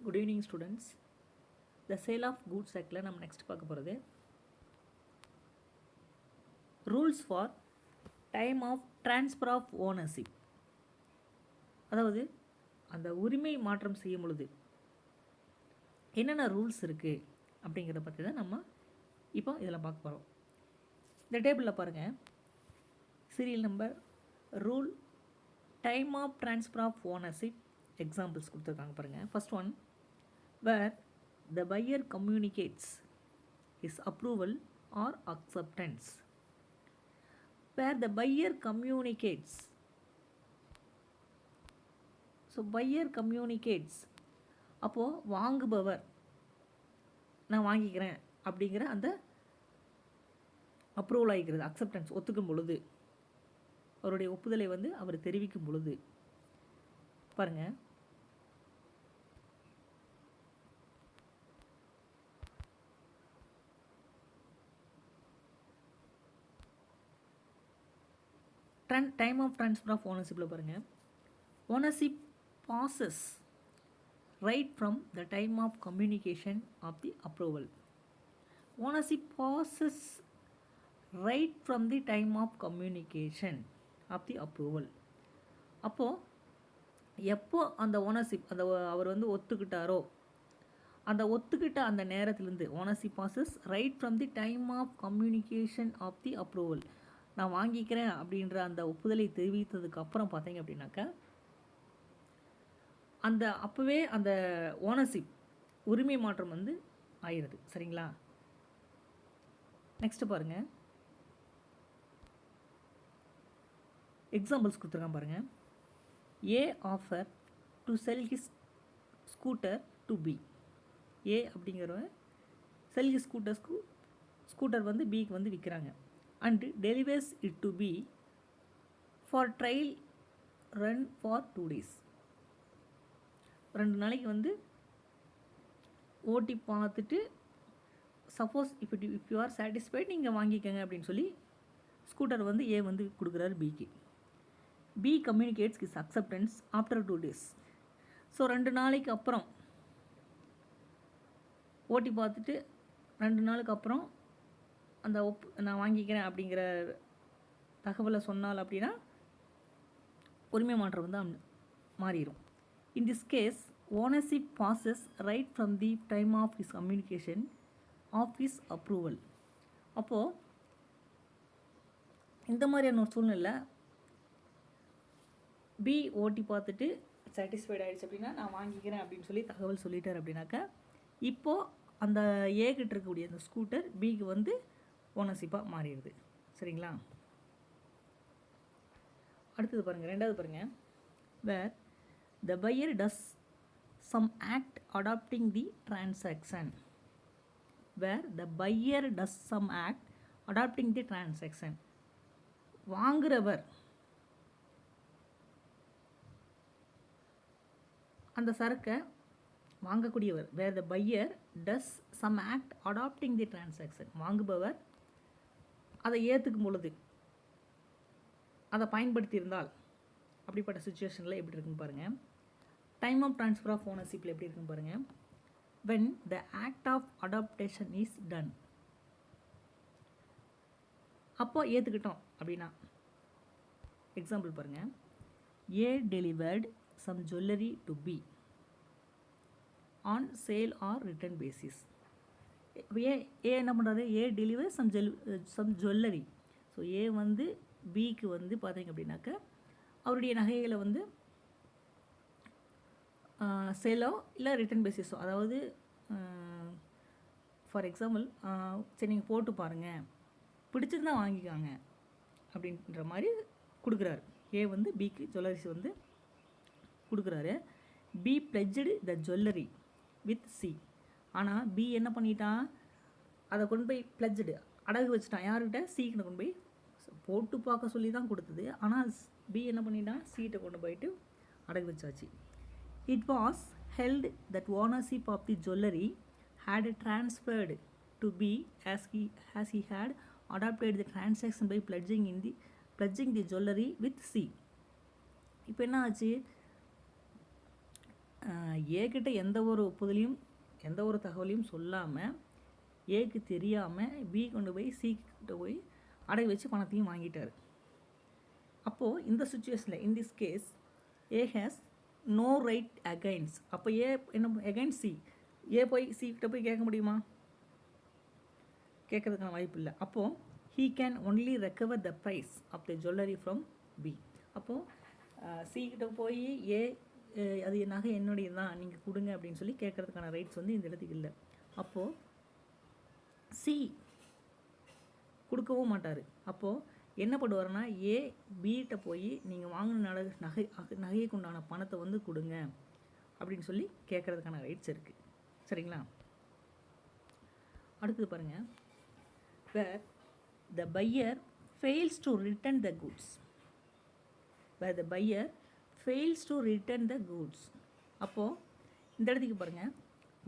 Good evening students. The sale of goods ஆக்டில் நம்ம next பார்க்க போகிறது rules for time of transfer of ownership. அதாவது அந்த உரிமை மாற்றம் செய்யும் பொழுது என்னென்ன ரூல்ஸ் இருக்குது அப்படிங்கிறத பற்றி தான் நம்ம இப்போ இதில் பார்க்க போகிறோம். இந்த டேபிளில் பாருங்கள், serial number, rule, time of transfer of ownership, examples கொடுத்துருக்காங்க பாருங்கள். First one, where the buyer communicates his approval or acceptance. Where the buyer communicates, so buyer communicates, அப்போது வாங்குபவர் நான் வாங்கிக்கிறேன் அப்படிங்கிற அந்த அப்ரூவல் ஆகிக்கிறது, அக்செப்டன்ஸ் ஒத்துக்கும் பொழுது, அவருடைய ஒப்புதலை வந்து அவர் தெரிவிக்கும் பொழுது. பாருங்கள், டைம் ஆஃப் ட்ரான்ஸ்ஃபர் ஆஃப் ஓனர்ஷிப்பில் பாருங்கள், ownership passes right from the time of communication of the approval. Ownership passes right from the time of communication of the approval. அப்போது எப்போ அந்த ஓனர்ஷிப் அந்த அவர் வந்து ஒத்துக்கிட்டாரோ அந்த ஒத்துக்கிட்ட அந்த நேரத்துலேருந்து ownership passes right from the time of communication of the approval. நான் வாங்கிக்கிறேன் அப்படின்ற அந்த ஒப்புதலை தெரிவித்ததுக்கு அப்புறம் பார்த்தீங்க அப்படின்னாக்கா அந்த அப்போவே அந்த ஓனர்ஷிப் உரிமை மாற்றம் வந்து ஆயிடுது. சரிங்களா? நெக்ஸ்ட்டு பாருங்கள், எக்ஸாம்பிள்ஸ் கொடுத்துருக்கான் பாருங்கள். A offer to sell his scooter to B. A அப்படிங்கிறவன் செல் ஹிஸ் ஸ்கூட்டர் வந்து பிக்கு வந்து விற்கிறாங்க. and delivers it to B for trial run for 2 days. 2 நாளைக்கு வந்து ஓட்டி பார்த்துட்டு suppose if you are satisfied நீங்கள் வாங்கிக்கங்க அப்படின்னு சொல்லி ஸ்கூட்டர் வந்து ஏ வந்து கொடுக்குறாரு பிக்கு. B communicates is acceptance after 2 days. So 2 நாளைக்கு அப்புறம் ஓட்டி பார்த்துட்டு 2 நாளுக்கு அப்புறம் அந்த நான் வாங்கிக்கிறேன் அப்படிங்கிற தகவலை சொன்னால் அப்படின்னா உரிமை மாற்றம் வந்து மாறிடும். In this case ownership passes right from the time of his communication of his approval. அப்போது இந்த மாதிரியான ஒரு சூழ்நிலை பி ஓட்டி பார்த்துட்டு சாட்டிஸ்ஃபைட் ஆகிடுச்சு அப்படின்னா நான் வாங்கிக்கிறேன் அப்படின்னு சொல்லி தகவல் சொல்லிட்டார் அப்படின்னாக்கா இப்போது அந்த ஏகிட்ட இருக்கக்கூடிய அந்த ஸ்கூட்டர் பிக்கு வந்து ஓனர்ஷிப்பாக மாறிடுது. சரிங்களா? அடுத்தது பாருங்கள், ரெண்டாவது பாருங்கள், where the buyer does some act adopting the transaction. Where the buyer does some act adopting the transaction. வாங்குறவர் அந்த சரக்கை வாங்கக்கூடியவர், where the buyer does some act adopting the transaction. வாங்குபவர் அதை ஏற்றுக்கும் பொழுது, அதை பயன்படுத்தியிருந்தால் அப்படிப்பட்ட சுச்சுவேஷனில் எப்படி இருக்குன்னு பாருங்கள். டைம் ஆஃப் ட்ரான்ஸ்ஃபர் ஆஃப் ஓனர்ஷிப்பில் எப்படி இருக்குன்னு பாருங்கள். When the act of adaptation is done. அப்போ ஏற்றுக்கிட்டோம் அப்படின்னா எக்ஸாம்பிள் பாருங்கள். A delivered some jewellery to B on sale or return basis. A என்ன பண்ணுறாரு? A deliver some jewellery. So A வந்து பிக்கு வந்து பார்த்தீங்க அப்படின்னாக்க அவருடைய நகைகளை வந்து சேலோ இல்லை ரிட்டர்ன் பேசிஸோ, அதாவது ஃபார் எக்ஸாம்பிள் சரி நீங்கள் போட்டு பாருங்கள், பிடிச்சிருந்தா வாங்கிக்காங்க அப்படின்ற மாதிரி கொடுக்குறாரு. ஏ வந்து பிக்கு ஜுவல்லரிஸ் வந்து கொடுக்குறாரு. B pledged the jewellery with C. ஆனால் பி என்ன பண்ணிட்டான்? அதை கொண்டு போய் பிளட்ஜடு அடகு வச்சுட்டான். யார்கிட்ட? சீக்கிட்ட கொண்டு போய் போட்டு பார்க்க சொல்லி தான் கொடுத்தது. ஆனால் பி என்ன பண்ணிட்டான்? சீட்டை கொண்டு போயிட்டு அடகு வச்சாச்சு. It was held that ownership of the jewellery had transferred to B as he had adopted the transaction by pledging the jewelry with C. இப்போ என்ன ஆச்சு? ஏக்கிட்ட எந்த ஒரு ஒப்புதலையும் எந்த ஒரு தகவலையும் சொல்லாமல் ஏக்கு தெரியாமல் பி கொண்டு போய் சி கிட்ட போய் அடை வச்சு பணத்தையும் வாங்கிட்டார். அப்போது இந்த சுச்சுவேஷனில் in this case A has no right against. அப்போ ஏ என்ன அகைன்ஸ்ட் சி, ஏ போய் சி கிட்ட போய் கேட்க முடியுமா? கேட்கறதுக்கான வாய்ப்பு இல்லை. அப்போது he can only recover the price of the jewellery from B. அப்போது சி கிட்ட போய் ஏ அது நகை என்னுடைய தான், நீங்கள் கொடுங்க அப்படின்னு சொல்லி கேட்கறதுக்கான ரைட்ஸ் வந்து இந்த இடத்துக்கு இல்லை. அப்போது சி கொடுக்கவும் மாட்டார். அப்போது என்ன பண்ணுவார்னா ஏ பிகிட்ட போய் நீங்கள் வாங்கின நகைக்கு உண்டான பணத்தை வந்து கொடுங்க அப்படின்னு சொல்லி கேட்குறதுக்கான ரைட்ஸ் இருக்குது. சரிங்களா? அடுத்தது பாருங்கள், where the buyer fails to return the goods. where the buyer fails to return the goods. அப்போது இந்த இடத்துக்கு பாருங்கள்,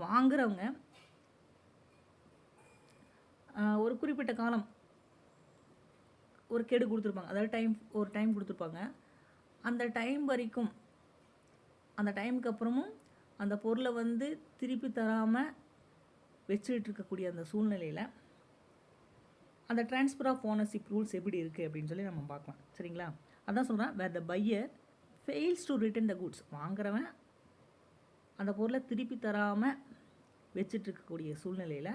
வாங்குறவங்க ஒரு குறிப்பிட்ட காலம் ஒரு கெடு கொடுத்துருப்பாங்க, அதாவது ஒரு டைம் கொடுத்துருப்பாங்க. அந்த டைம் வரைக்கும், அந்த டைமுக்கு அப்புறமும் அந்த பொருளை வந்து திருப்பி தராமல் வச்சுக்கிட்டு இருக்கக்கூடிய அந்த சூழ்நிலையில் அந்த ட்ரான்ஸ்ஃபர் ஆஃப் ஓனர்ஷிப் ரூல்ஸ் எப்படி இருக்குது அப்படின்னு சொல்லி நம்ம பார்க்கலாம். சரிங்களா? அதான் சொல்கிறேன், where the buyer fails to return the goods. வாங்குறவன் அந்த பொருளை திருப்பி தராமல் வச்சுட்டு இருக்கக்கூடிய சூழ்நிலையில்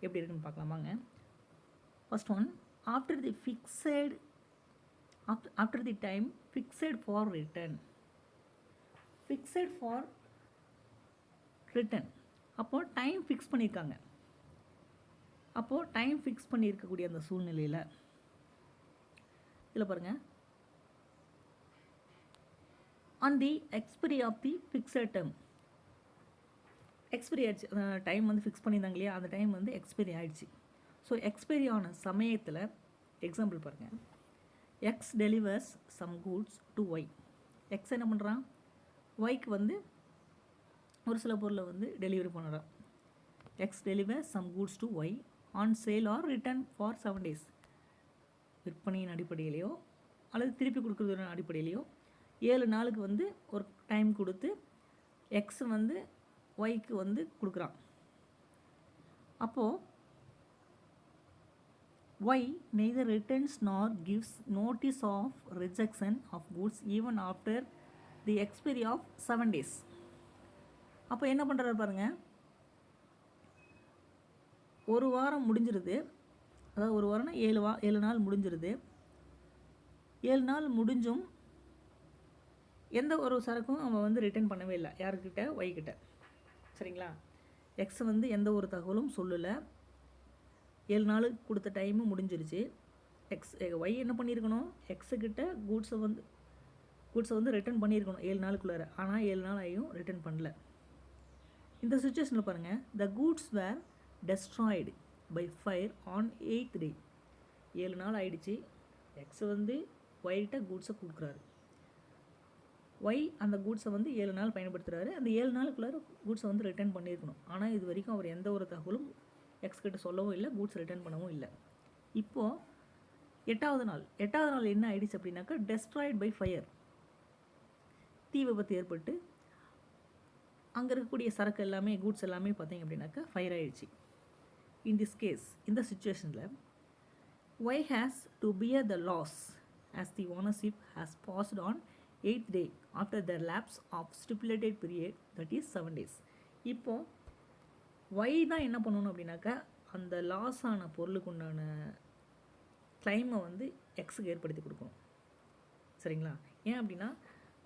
எப்படி இருக்குன்னு பார்க்கலாமாங்க. First one, after the time fixed for return. fixed for return. அப்போது டைம் ஃபிக்ஸ் பண்ணியிருக்காங்க. அப்போது டைம் ஃபிக்ஸ் பண்ணியிருக்கக்கூடிய அந்த சூழ்நிலையில் இதில் பாருங்கள், on the expiry of the fixed term. Expiry ஆயிடுச்சு, டைம் வந்து ஃபிக்ஸ் பண்ணியிருந்தாங்க இல்லையா, அந்த டைம் வந்து எக்ஸ்பைரி ஆகிடுச்சு. ஸோ எக்ஸ்பைரி ஆன சமயத்தில் எக்ஸாம்பிள் பாருங்கள், X delivers some goods to Y. X என்ன பண்ணுறான், ஒய்க்கு வந்து ஒரு சில பொருளை வந்து டெலிவரி பண்ணுறான். X delivers some goods to Y on sale or return for 7 days. விற்பனையின் அடிப்படையிலையோ அல்லது திருப்பி கொடுக்குறதுன அடிப்படையிலையோ 7 நாளுக்கு வந்து ஒரு டைம் கொடுத்து எக்ஸ் வந்து ஒய்க்கு வந்து கொடுக்குறான். அப்போது Y neither returns nor gives notice of rejection of goods even after the expiry of 7 days. அப்போ என்ன பண்ணுறாரு பாருங்கள், ஒரு வாரம் முடிஞ்சிருது, அதாவது ஒரு வாரம்னா 7 நாள் முடிஞ்சிருது. 7 நாள் முடிஞ்சும் எந்த ஒரு சரக்கும் அவன் வந்து ரிட்டர்ன் பண்ணவே இல்லை. யாருக்கிட்ட, ஒய்கிட்ட. சரிங்களா? எக்ஸ் வந்து எந்த ஒரு தகவலும் சொல்லலை. 7 நாளுக்கு கொடுத்த டைமும் முடிஞ்சிருச்சு. ஒய் என்ன பண்ணியிருக்கணும், எக்ஸுக்கிட்ட கூட்ஸை வந்து ரிட்டர்ன் பண்ணியிருக்கணும் 7 நாளுக்குள்ளார. ஆனால் 7 நாள் ஆகியும் ரிட்டர்ன் பண்ணல. இந்த சுச்சுவேஷனில் பாருங்கள், the goods were destroyed by fire on 8th day. 7 நாள் ஆகிடுச்சு, எக்ஸ் வந்து ஒய்கிட்ட கூட்ஸை கொடுக்குறாரு. ஒய் அந்த கூட்ஸை வந்து 7 நாள் பயன்படுத்துகிறாரு. அந்த 7 நாளுக்குள்ளார கூட்ஸை வந்து ரிட்டர்ன் பண்ணியிருக்கணும். ஆனால் இது வரைக்கும் அவர் எந்த ஒரு தகவலும் எக்ஸ் கிட்ட சொல்லவும் இல்லை, கூட்ஸ் ரிட்டர்ன் பண்ணவும் இல்லை. இப்போது 8வது நாள் என்ன ஆயிடுச்சு அப்படின்னாக்கா, டெஸ்ட்ராய்ட் பை ஃபயர். தீ விபத்து ஏற்பட்டு அங்கே இருக்கக்கூடிய சரக்கு எல்லாமே, கூட்ஸ் எல்லாமே பார்த்தீங்க அப்படின்னாக்கா ஃபயர் ஆகிடுச்சு. இன் திஸ் கேஸ், இந்த சுச்சுவேஷனில் Y has to bear the loss as the ownership has passed on 8th day after the lapse of stipulated period, that is 7 days. இப்போது ஒய் தான் என்ன பண்ணணும் அப்படின்னாக்கா, அந்த லாஸ் ஆன பொருளுக்கு உண்டான கிளைமை வந்து எக்ஸுக்கு ஏற்படுத்தி கொடுக்கணும். சரிங்களா? ஏன் அப்படின்னா,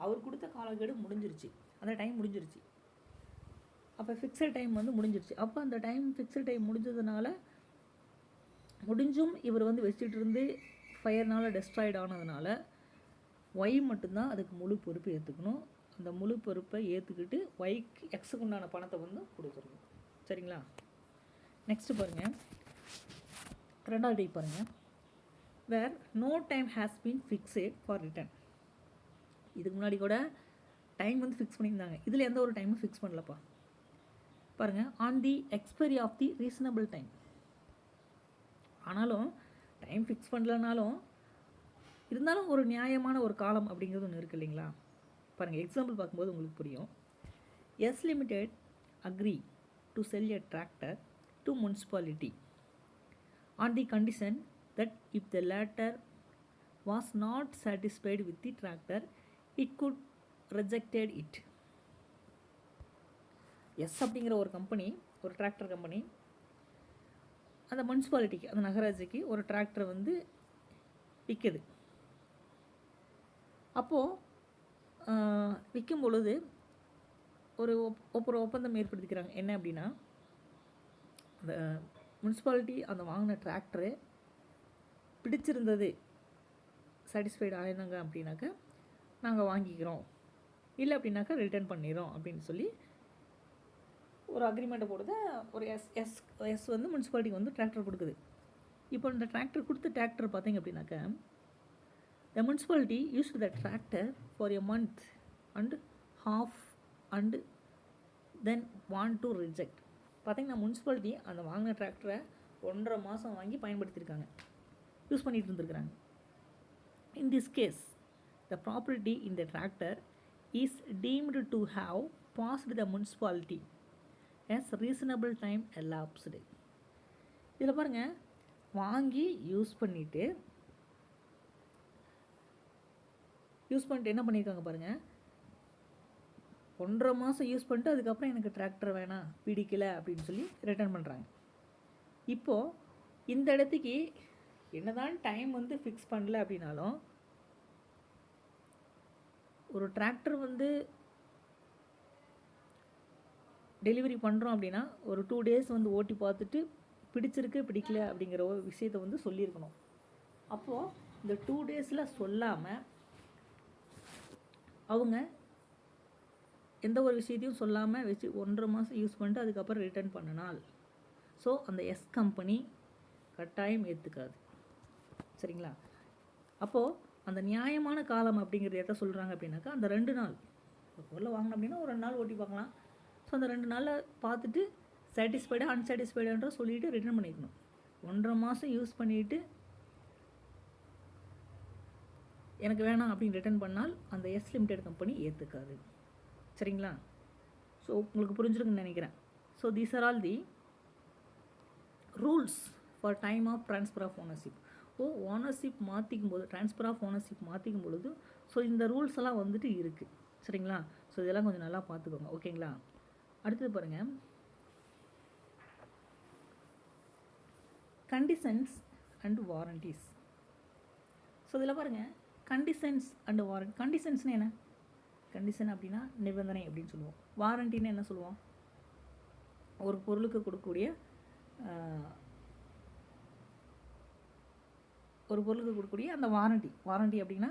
அவர் கொடுத்த காலக்கெடு முடிஞ்சிருச்சு, அந்த டைம் முடிஞ்சிருச்சு. அப்போ ஃபிக்ஸட் டைம் வந்து முடிஞ்சிருச்சு. அப்போ அந்த ஃபிக்ஸட் டைம் முடிஞ்சதுனால, முடிஞ்சும் இவர் வந்து வச்சுட்டு இருந்து ஃபயர்னால் டெஸ்ட்ராய்ட் ஆனதுனால ஒய் மட்டும்தான் அதுக்கு முழு பொறுப்பு ஏற்றுக்கணும். அந்த முழு பொறுப்பை ஏற்றுக்கிட்டு ஒய்க்கு எக்ஸுக்கு உண்டான பணத்தை வந்து கொடுத்துருணும். சரிங்களா? நெக்ஸ்ட்டு பாருங்கள், 2வது டே பாருங்கள், where no time has been fixed for return. இதுக்கு முன்னாடி கூட டைம் வந்து ஃபிக்ஸ் பண்ணியிருந்தாங்க, இதில் எந்த ஒரு டைமும் ஃபிக்ஸ் பண்ணலப்பா. பாருங்கள், on the expiry of the reasonable time. ஆனாலும் டைம் ஃபிக்ஸ் பண்ணலனாலும் இருந்தாலும் ஒரு நியாயமான ஒரு காலம் அப்படிங்கிறது ஒன்று இருக்குது இல்லைங்களா? பாருங்கள், எக்ஸாம்பிள் பார்க்கும்போது உங்களுக்கு புரியும். S Limited agree to sell a tractor to municipality on the condition that if the latter was not satisfied with the tractor, it could rejected it. S அப்படிங்கிற ஒரு கம்பெனி, ஒரு டிராக்டர் கம்பெனி, அந்த முனிசிபாலிட்டிக்கு, அந்த நகராட்சிக்கு ஒரு டிராக்டரை வந்து விற்குது. அப்போது விற்கும் பொழுது ஒரு ஒப்பந்தம் ஏற்படுத்திக்கிறாங்க. என்ன அப்படின்னா, அந்த முனிசிபாலிட்டி அந்த வாங்கின டிராக்டரு பிடிச்சிருந்தது, சாட்டிஸ்ஃபைடு ஆயிருந்தாங்க அப்படின்னாக்கா நாங்கள் வாங்கிக்கிறோம், இல்லை அப்படின்னாக்கா ரிட்டர்ன் பண்ணிடுறோம் அப்படின்னு சொல்லி ஒரு அக்ரிமெண்ட்டை போடுது. ஒரு எஸ் வந்து முனிசிபாலிட்டிக்கு வந்து டிராக்டர் கொடுக்குது. இப்போ இந்த டிராக்டர் கொடுத்த டிராக்டர் பார்த்தீங்க அப்படின்னாக்கா, the municipality used the tractor for a month and half and then want to reject. பார்த்தீங்கன்னா முனிசிபாலிட்டி அந்த வாங்கின டிராக்டரை 1.5 மாதம் வாங்கி பயன்படுத்தியிருக்காங்க, யூஸ் பண்ணிகிட்டு இருந்திருக்கிறாங்க. In this case, the property in the tractor is deemed to have passed the municipality as reasonable time elapsed. இதில் பாருங்கள், வாங்கி யூஸ் பண்ணிவிட்டு என்ன பண்ணியிருக்காங்க பாருங்கள், 1.5 மாதம் யூஸ் பண்ணிட்டு அதுக்கப்புறம் எனக்கு டிராக்டர் வேணாம், பிடிக்கலை அப்படின்னு சொல்லி ரிட்டர்ன் பண்ணுறாங்க. இப்போது இந்த இடத்துக்கு என்னதான் டைம் வந்து ஃபிக்ஸ் பண்ணல அப்படின்னாலும், ஒரு டிராக்டர் வந்து டெலிவரி பண்ணுறோம் அப்படின்னா ஒரு 2 டேஸ் வந்து ஓட்டி பார்த்துட்டு பிடிச்சிருக்கு பிடிக்கல அப்படிங்கிற ஒரு விஷயத்தை வந்து சொல்லியிருக்கணும். அப்போது இந்த 2 டேஸில் சொல்லாமல் அவங்க எந்த ஒரு விஷயத்தையும் சொல்லாமல் வச்சு 1.5 மாதம் யூஸ் பண்ணிட்டு அதுக்கப்புறம் ரிட்டர்ன் பண்ணினால், ஸோ அந்த எஸ் கம்பெனி கட்டாயம் ஏற்றுக்காது. சரிங்களா? அப்போது அந்த நியாயமான காலம் அப்படிங்கிறது எதை சொல்கிறாங்க அப்படின்னாக்கா, அந்த 2 நாள் ஒரு பொருளை வாங்கினோம் அப்படின்னா ஒரு 2 நாள் ஓட்டி பார்க்கலாம். ஸோ அந்த 2 நாளில் பார்த்துட்டு சாட்டிஸ்ஃபைடாக அன்சாட்டிஸ்ஃபைடான்ற சொல்லிவிட்டு ரிட்டர்ன் பண்ணிக்கணும். 1.5 மாதம் யூஸ் பண்ணிவிட்டு எனக்கு வேணாம் அப்படின்னு ரிட்டர்ன் பண்ணால் அந்த எஸ் லிமிடெட் கம்பெனி ஏற்றுக்காது. சரிங்களா? ஸோ உங்களுக்கு புரிஞ்சிருக்குன்னு நினைக்கிறேன். So these are all the rules for time of transfer of ownership. Ownership மாற்றிக்கும் போது, ட்ரான்ஸ்ஃபர் ஆஃப் ஓனர்ஷிப் மாற்றிக்கும் பொழுது ஸோ இந்த ரூல்ஸ் எல்லாம் வந்துட்டு இருக்குது. சரிங்களா? ஸோ இதெல்லாம் கொஞ்சம் நல்லா பார்த்துக்கோங்க. ஓகேங்களா? அடுத்தது பாருங்கள், கண்டிஷன்ஸ் அண்ட் வாரண்டிஸ். ஸோ இதில் பாருங்கள், கண்டிஷன்ஸ் அண்ட் வாரண்டி. கண்டிஷன்ஸ்னு என்ன? கண்டிஷன் அப்படின்னா நிபந்தனை அப்படின்னு சொல்லுவோம். வாரண்டின்னு என்ன சொல்லுவோம்? ஒரு பொருளுக்கு கொடுக்கக்கூடிய அந்த வாரண்டி. வாரண்டி அப்படின்னா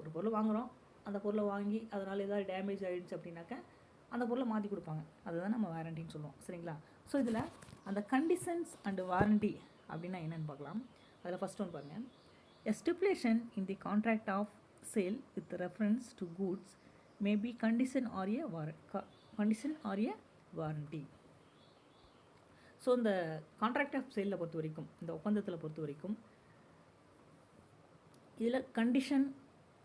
ஒரு பொருள் வாங்குகிறோம், அந்த பொருளை வாங்கி அதனால் ஏதாவது டேமேஜ் ஆகிடுச்சு அப்படின்னாக்கா அந்த பொருளை மாற்றி கொடுப்பாங்க, அதுதான் நம்ம வாரண்டின்னு சொல்லுவோம். சரிங்களா? ஸோ இதில் அந்த கண்டிஷன்ஸ் அண்ட் வாரண்டி அப்படின்னா என்னென்னு பார்க்கலாம். அதில் ஃபஸ்ட் ஒன்று பாருங்கள், a stipulation in the contract of sale with reference to goods may be condition or a warranty. So இந்த கான்ட்ராக்ட் ஆஃப் சேலில் பொறுத்த வரைக்கும், இந்த ஒப்பந்தத்தில் பொறுத்த வரைக்கும், இதில் கண்டிஷன்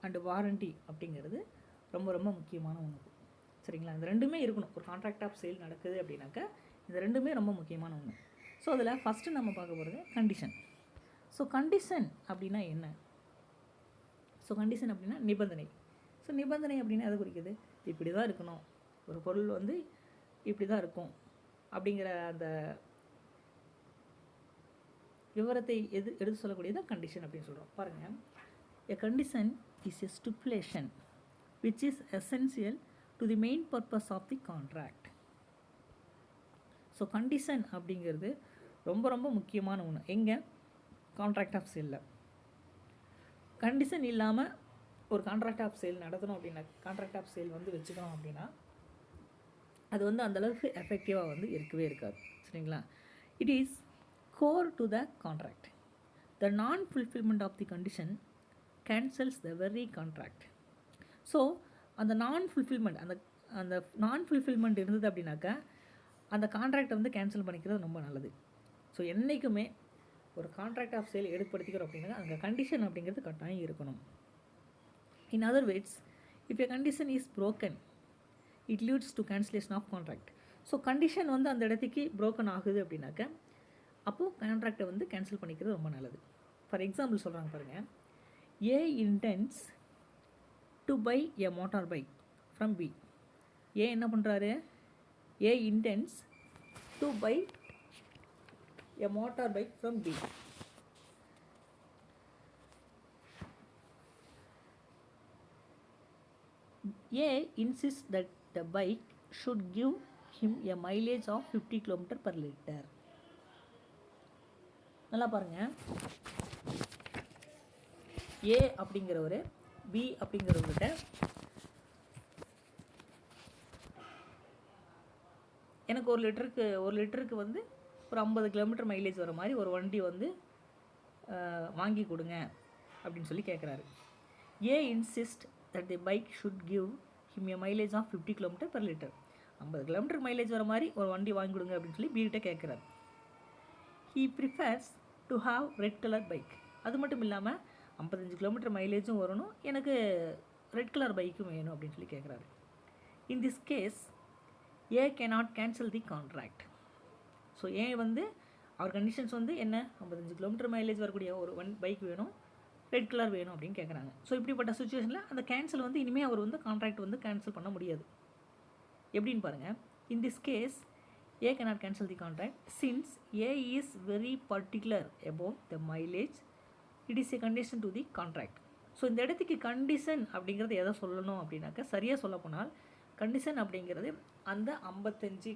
அண்டு வாரண்டி அப்படிங்கிறது ரொம்ப ரொம்ப முக்கியமான ஒன்று. சரிங்களா? இந்த ரெண்டுமே இருக்கணும். ஒரு கான்ட்ராக்ட் ஆஃப் சேல் நடக்குது அப்படின்னாக்கா இந்த ரெண்டுமே ரொம்ப முக்கியமான ஒன்று. ஸோ அதில் ஃபஸ்ட்டு நம்ம பார்க்க போகிறது கண்டிஷன். ஸோ கண்டிஷன் அப்படின்னா என்ன? ஸோ கண்டிஷன் அப்படின்னா நிபந்தனை. ஸோ நிபந்தனை அப்படின்னா எதை குறிக்குது? இப்படி தான் இருக்கணும், ஒரு பொருள் வந்து இப்படி தான் இருக்கும் அப்படிங்கிற அந்த விவரத்தை எடுத்து சொல்லக்கூடியது கண்டிஷன் அப்படின்னு சொல்கிறோம். பாருங்கள், a condition is a stipulation which is essential to the main purpose of the contract. So condition அப்படிங்கிறது ரொம்ப ரொம்ப முக்கியமான ஒன்று. எங்கே? Contract of சேலில். கண்டிஷன் இல்லாமல் ஒரு கான்ட்ராக்ட் ஆஃப் சேல் நடத்தணும் அப்படின்னா, கான்ட்ராக்ட் ஆஃப் சேல் வந்து வச்சுக்கணும் அப்படின்னா அது வந்து அந்தளவுக்கு எஃபெக்டிவாக வந்து இருக்கவே இருக்காது. சரிங்களா? It is core to the contract. The non fulfilment of the condition cancels the very contract. So அந்த நான் ஃபுல்ஃபில்மெண்ட் இருந்தது அப்படின்னாக்கா அந்த கான்ட்ராக்டை வந்து கேன்சல் பண்ணிக்கிறது ரொம்ப நல்லது. ஸோ என்றைக்குமே ஒரு கான்ட்ராக்ட் ஆஃப் சேல் ஏற்படுத்திக்கிறோம் அப்படின்னா அங்கே கண்டிஷன் அப்படிங்கிறது கட்டாயம் இருக்கணும். In other words, if a condition is broken, it leads to cancellation of contract. So condition வந்து அந்த இடத்துக்கு ப்ரோக்கன் ஆகுது அப்படின்னாக்க அப்போது கான்ட்ராக்டை வந்து கேன்சல் பண்ணிக்கிறது ரொம்ப நல்லது. ஃபார் எக்ஸாம்பிள் சொல்கிறாங்க பாருங்கள், A intends to buy a motor bike from B. A என்ன பண்ணுறாரு? A intends to buy a motor bike from B. A insists that the bike should give him a mileage of 50 km per liter. நல்லா பாருங்க, A அப்படிங்கிறவர் B அப்படிங்கிறவர்கிட்ட எனக்கு ஒரு லிட்டருக்கு வந்து ஒரு 50 கிலோமீட்டர் மைலேஜ் வர மாதிரி ஒரு வண்டி வந்து வாங்கி கொடுங்க அப்படின்னு சொல்லி கேட்குறாரு. A insists that the bike should give him a mileage of 50 km per liter. 50 kilometre mileage வர மாதிரி ஒரு வண்டி வாங்கி கொடுங்க அப்படின்னு சொல்லி பீகிட்ட கேட்குறாரு. He prefers to have red color bike. அது மட்டும் இல்லாமல் 55 கிலோமீட்டர் மைலேஜும் வரணும், எனக்கு ரெட் கலர் பைக்கும் வேணும் அப்படின்னு சொல்லி கேட்குறாரு. In this case A cannot cancel the contract. So ஏன் வந்து அவர் கண்டிஷன்ஸ் வந்து என்ன, 55 கிலோமீட்டர் மைலேஜ் வரக்கூடிய ஒரு பைக் வேணும், ரெட் கலர் வேணும் அப்படின்னு கேட்குறாங்க. ஸோ இப்படிப்பட்ட சுச்சுவேஷனில் அந்த கேன்சல் வந்து இனிமேல் அவர் வந்து கான்ட்ராக்ட் வந்து கேன்சல் பண்ண முடியாது. எப்படின்னு பாருங்கள், in this case A cannot cancel the contract since A is very particular about the mileage, it is a condition to the contract. So இந்த இடத்துக்கு கண்டிஷன் அப்படிங்கிறது எதை சொல்லணும் அப்படின்னாக்கா, சரியாக சொல்ல போனால் கண்டிஷன் அப்படிங்கிறது அந்த 55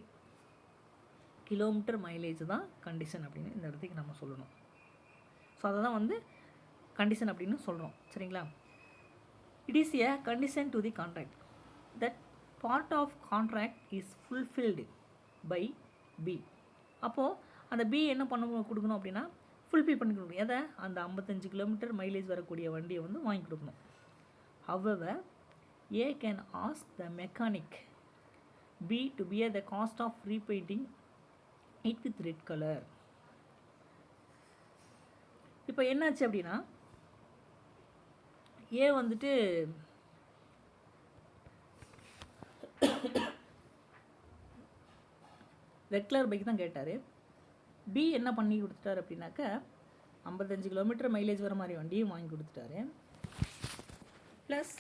கிலோமீட்டர் மைலேஜ் தான் கண்டிஷன் அப்படின்னு இந்த இடத்துக்கு நம்ம சொல்லணும். ஸோ அதை தான் வந்து கண்டிஷன் அப்படின்னு சொல்கிறோம். சரிங்களா? It is a condition to the contract that part of contract is fulfilled by B. அப்போது அந்த பி என்ன கொடுக்கணும் அப்படின்னா ஃபுல்ஃபில் பண்ணி கொடுக்கணும். எதை? அந்த 55 கிலோமீட்டர் மைலேஜ் வரக்கூடிய வண்டியை வந்து வாங்கி கொடுக்கணும். However A can ask the mechanic B to bear the cost of repainting it with red colour. இப்போ என்னாச்சு அப்படின்னா, ஏ வந்துட்டு ரெட் கலர் பைக் தான் கேட்டார். பி என்ன பண்ணி கொடுத்துட்டாரு அப்படின்னாக்கா 55 கிலோமீட்டர் மைலேஜ் வர மாதிரி வண்டியும் வாங்கி கொடுத்துட்டாரு. ப்ளஸ்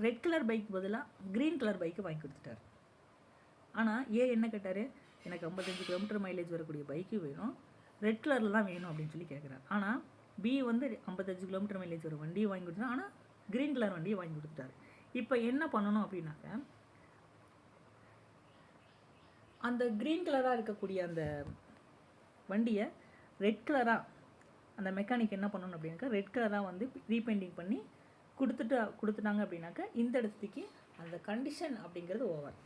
ரெட் கலர் பைக் பதிலாக க்ரீன் கலர் பைக்கு வாங்கி கொடுத்துட்டார். ஆனால் ஏ என்ன கேட்டார், எனக்கு 55 கிலோமீட்டர் மைலேஜ் வரக்கூடிய பைக்கு வேணும், ரெட் கலரில் தான் வேணும் அப்படின்னு சொல்லி கேட்குறாரு. ஆனால் பி வந்து 55 கிலோமீட்டர் மைலேஜ் வர வண்டியை வாங்கி கொடுத்துட்டாரு, ஆனால் க்ரீன் கலர் வண்டியை வாங்கி கொடுத்துட்டாரு. இப்போ என்ன பண்ணணும் அப்படின்னாக்க, அந்த க்ரீன் கலராக இருக்கக்கூடிய அந்த வண்டியை ரெட் கலராக அந்த மெக்கானிக் என்ன பண்ணணும் அப்படின்னாக்கா ரெட் கலராக வந்து ரீபெயிண்டிங் பண்ணி கொடுத்துட்டாங்க அப்படின்னாக்கா இந்த இடத்துக்கு அந்த கண்டிஷன் அப்படிங்கிறது ஓவர்.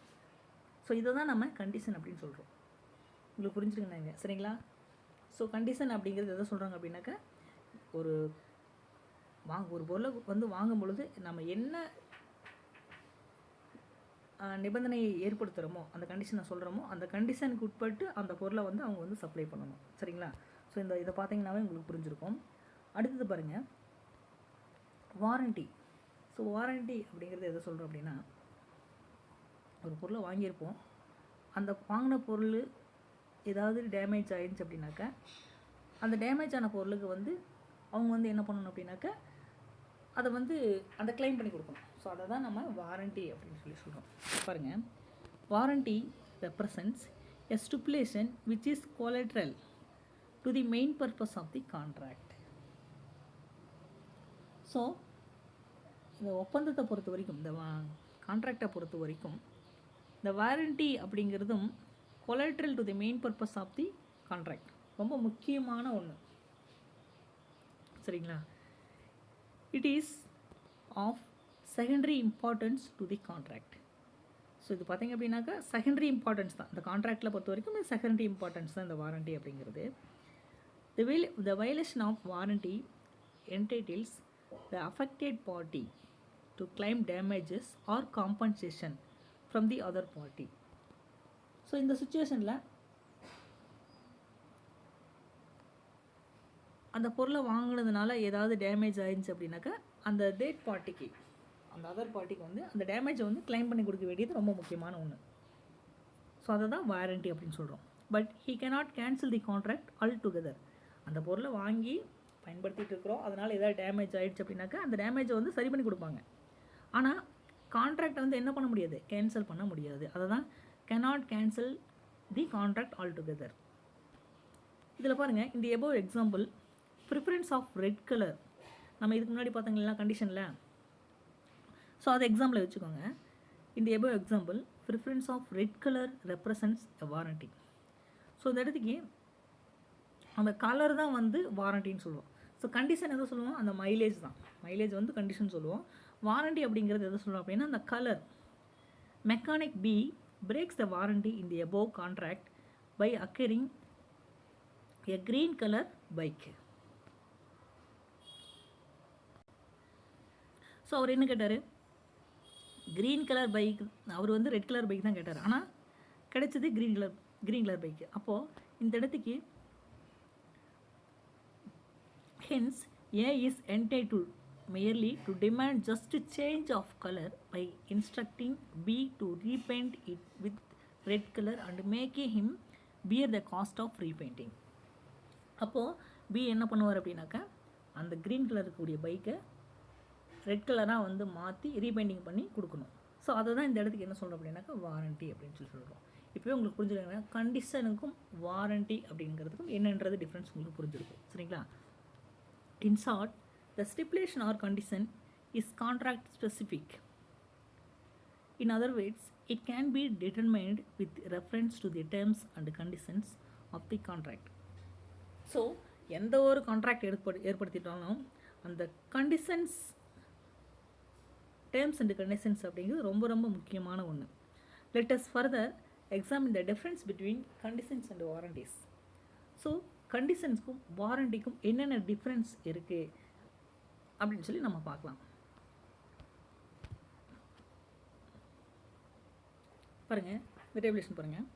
ஸோ இதை தான் நம்ம கண்டிஷன் அப்படின்னு சொல்கிறோம். உங்களுக்கு புரிஞ்சுருக்குங்க சரிங்களா? ஸோ கண்டிஷன் அப்படிங்கிறது எதை சொல்கிறாங்க அப்படின்னாக்கா, ஒரு பொருளை வந்து வாங்கும் பொழுது நம்ம என்ன நிபந்தனையை ஏற்படுத்துகிறோமோ, அந்த கண்டிஷனை சொல்கிறோமோ, அந்த கண்டிஷனுக்கு உட்பட்டு அந்த பொருளை வந்து அவங்க வந்து சப்ளை பண்ணணும். சரிங்களா? ஸோ இதை பார்த்தீங்கன்னாவே உங்களுக்கு புரிஞ்சிருக்கும். அடுத்தது பாருங்கள், வாரண்ட்டி. ஸோ வாரண்ட்டி அப்படிங்கிறது எதை சொல்கிறோம் அப்படின்னா, ஒரு பொருளை வாங்கியிருப்போம், அந்த வாங்கின பொருள் ஏதாவது டேமேஜ் ஆகிடுச்சு அப்படின்னாக்கா அந்த டேமேஜ் ஆன பொருளுக்கு வந்து அவங்க வந்து என்ன பண்ணணும் அப்படின்னாக்கா அதை வந்து அந்த கிளைம் பண்ணி கொடுக்கணும். ஸோ அதை தான் நம்ம வாரண்ட்டி அப்படின்னு சொல்லி சொல்கிறோம். பாருங்கள், warranty represents a stipulation which is collateral to the main purpose of the contract. So இந்த ஒப்பந்தத்தை பொறுத்த வரைக்கும், இந்த கான்ட்ராக்டை பொறுத்த வரைக்கும் இந்த வாரண்ட்டி அப்படிங்கிறதும் collateral to the main purpose of the contract ரொம்ப முக்கியமான ஒன்று. சரிங்களா? It is of secondary importance to the contract. So இது பார்த்திங்க அப்படின்னாக்கா செகண்டரி இம்பார்ட்டன்ஸ் தான் இந்த கான்ட்ராக்டில் பொறுத்த வரைக்கும். இது செகண்டரி இம்பார்ட்டன்ஸ் தான் இந்த வாரண்ட்டி அப்படிங்கிறது. The violation of warranty entitles the affected party to claim damages or compensation from the other party. So இந்த சுச்சுவேஷனில் அந்த பொருளை வாங்கினதுனால ஏதாவது டேமேஜ் ஆயிடுச்சு அப்படின்னாக்கா அந்த தேர்ட் பார்ட்டிக்கு, அந்த அதர் பார்ட்டிக்கு வந்து அந்த டேமேஜை வந்து கிளைம் பண்ணி கொடுக்க வேண்டியது ரொம்ப முக்கியமான ஒன்று. ஸோ அதை தான் வாரண்டி அப்படின்னு சொல்கிறோம். But he cannot cancel the contract all together. அந்த பொருளை வாங்கி பயன்படுத்திகிட்டு இருக்கிறோம், அதனால் ஏதாவது டேமேஜ் ஆகிடுச்சு அப்படின்னாக்கா அந்த டேமேஜை வந்து சரி பண்ணி கொடுப்பாங்க. ஆனால் கான்ட்ராக்டை வந்து என்ன பண்ண முடியாது, கேன்சல் பண்ண முடியாது. அதை தான் cannot cancel the contract all together. இதில் பாருங்கள், இந்த above example preference of red colour நம்ம இதுக்கு முன்னாடி பார்த்தீங்களா கண்டிஷனில். ஸோ அதை எக்ஸாம்பிள் வச்சுக்கோங்க. இந்த above example preference of red colour represents a warranty. So இந்த இடத்துக்கு அந்த கலர் தான் வந்து வாரண்டின்னு சொல்லுவோம். ஸோ கண்டிஷன் எதை சொல்லுவோம், அந்த மைலேஜ் தான். மைலேஜ் வந்து கண்டிஷன் சொல்லுவோம். வாரண்டி அப்படிங்கிறது எதை சொல்லுவோம் அப்படின்னா அந்த colour. Mechanic B breaks the warranty in the above contract by occurring a green colour bike. So அவர் என்ன கேட்டார், க்ரீன் கலர் பைக். அவர் வந்து ரெட் கலர் பைக் தான் கேட்டார், ஆனால் கிடைச்சது க்ரீன் கலர் பைக்கு. அப்போது இந்த இடத்துக்கு hence A is entitled merely to demand just change of color by instructing B to repaint it with red color and making him bear the cost of repainting. அப்போது B என்ன பண்ணுவார் அப்படின்னாக்கா அந்த green colour இருக்கக்கூடிய பைக்கை red கலராக வந்து மாற்றி ரீபெயிண்டிங் பண்ணி கொடுக்கணும். ஸோ அதை தான் இந்த இடத்துக்கு என்ன சொல்கிறோம் அப்படின்னாக்கா வாரண்டி அப்படின்னு சொல்கிறோம். இப்போவே உங்களுக்கு புரிஞ்சுருக்காங்க, கண்டிஷனுக்கும் வாரண்டி அப்படிங்கிறதுக்கும் என்னன்றது டிஃப்ரென்ஸ் உங்களுக்கு புரிஞ்சிருக்கும். சரிங்களா? In short, the stipulation or condition is contract specific. In other words, it can be determined with reference to the terms and conditions of the contract. So, எந்த ஒரு கான்ட்ராக்ட் ஏற்படுத்திட்டாலும் அந்த கண்டிஷன்ஸ், டேர்ம்ஸ் அண்ட் கண்டிஷன்ஸ் அப்படிங்கிறது ரொம்ப ரொம்ப முக்கியமான ஒன்று. Let us further examine the difference between conditions and warranties. So கண்டிஷன்ஸ்க்கும் வாரண்டிக்கும் என்னென்ன டிஃப்ரென்ஸ் இருக்குது அப்படின்னு சொல்லி நம்ம பார்க்கலாம். பாருங்கள், இந்த டேபிளேஷன் பாருங்கள்.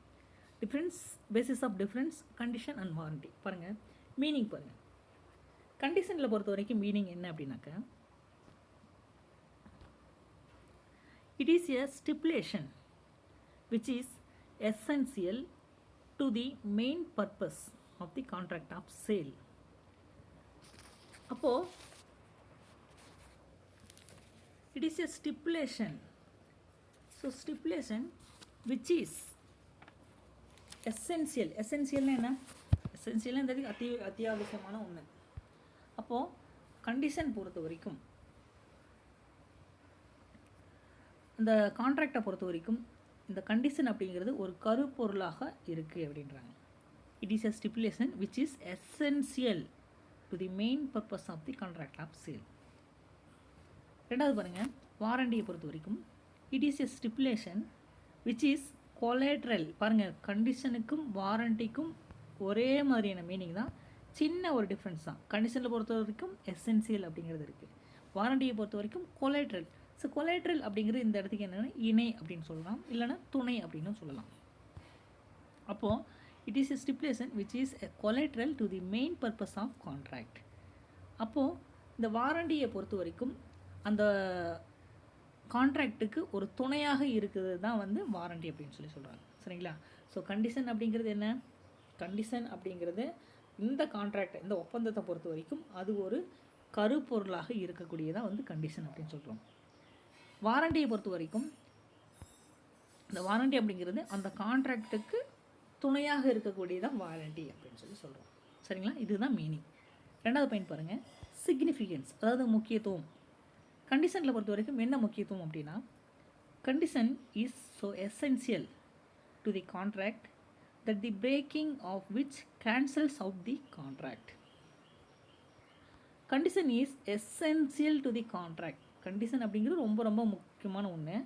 Difference, basis of difference, condition and warranty. பாருங்கள், மீனிங் பாருங்கள். கண்டிஷனில் பொறுத்த வரைக்கும் மீனிங் என்ன அப்படின்னாக்கா, it is a stipulation which is essential to the main purpose of the contract of sale. அப்போ it is a stipulation. So stipulation which is essential. essential என்ன? essential என்றது அத்தியாவசியமான ஒன்று. அப்போது கண்டிஷன் பொறுத்த வரைக்கும், இந்த கான்ட்ராக்டை பொறுத்த வரைக்கும் இந்த கண்டிஷன் அப்படிங்கிறது ஒரு கருப்பொருளாக இருக்குது அப்படின்றாங்க. It is a stipulation which is essential to the main purpose of the contract of sale. ரெண்டாவது பாருங்கள், வாரண்டியை பொறுத்த வரைக்கும் it is a stipulation which is collateral. பாருங்கள், கண்டிஷனுக்கும் வாரண்டிக்கும் ஒரே மாதிரியான மீனிங் தான், சின்ன ஒரு டிஃப்ரென்ஸ் தான். கண்டிஷனில் பொறுத்த வரைக்கும் எசென்சியல் அப்படிங்கிறது இருக்குது, வாரண்டியை பொறுத்த வரைக்கும் கொலேட்ரல். ஸோ கொலேட்ரல் அப்படிங்கிறது இந்த இடத்துக்கு என்னென்னா இணை அப்படின்னு சொல்லலாம், இல்லைனா துணை அப்படின்னு சொல்லலாம். அப்போது it is a stipulation which is a collateral to the main purpose of contract. அப்போது இந்த வாரண்டியை பொறுத்த வரைக்கும் அந்த கான்ட்ராக்டுக்கு ஒரு துணையாக இருக்குது தான் வந்து வாரண்டி அப்படின்னு சொல்லி சொல்கிறாங்க. சரிங்களா? ஸோ கண்டிஷன் அப்படிங்கிறது என்ன? கண்டிஷன் அப்படிங்கிறது இந்த கான்ட்ராக்ட், இந்த ஒப்பந்தத்தை பொறுத்த வரைக்கும் அது ஒரு கருப்பொருளாக இருக்கக்கூடியதான் வந்து கண்டிஷன் அப்படின்னு சொல்கிறோம். வாரண்டியை பொறுத்த வரைக்கும் இந்த வாரண்டி அப்படிங்கிறது அந்த கான்ட்ராக்டுக்கு துணையாக இருக்கக்கூடியதான் வாரண்டி அப்படின்னு சொல்லி சொல்கிறோம். சரிங்களா? இதுதான் மீனிங். ரெண்டாவது பாயிண்ட் பாருங்கள், சிக்னிஃபிகன்ஸ், அதாவது முக்கியத்துவம். கண்டிஷனில் பொறுத்த வரைக்கும் என்ன முக்கியத்துவம் அப்படின்னா, condition is so essential to the contract that the breaking of which cancels out the contract. Condition is essential to the contract. Condition அப்படிங்கிறது ரொம்ப ரொம்ப முக்கியமான ஒன்று.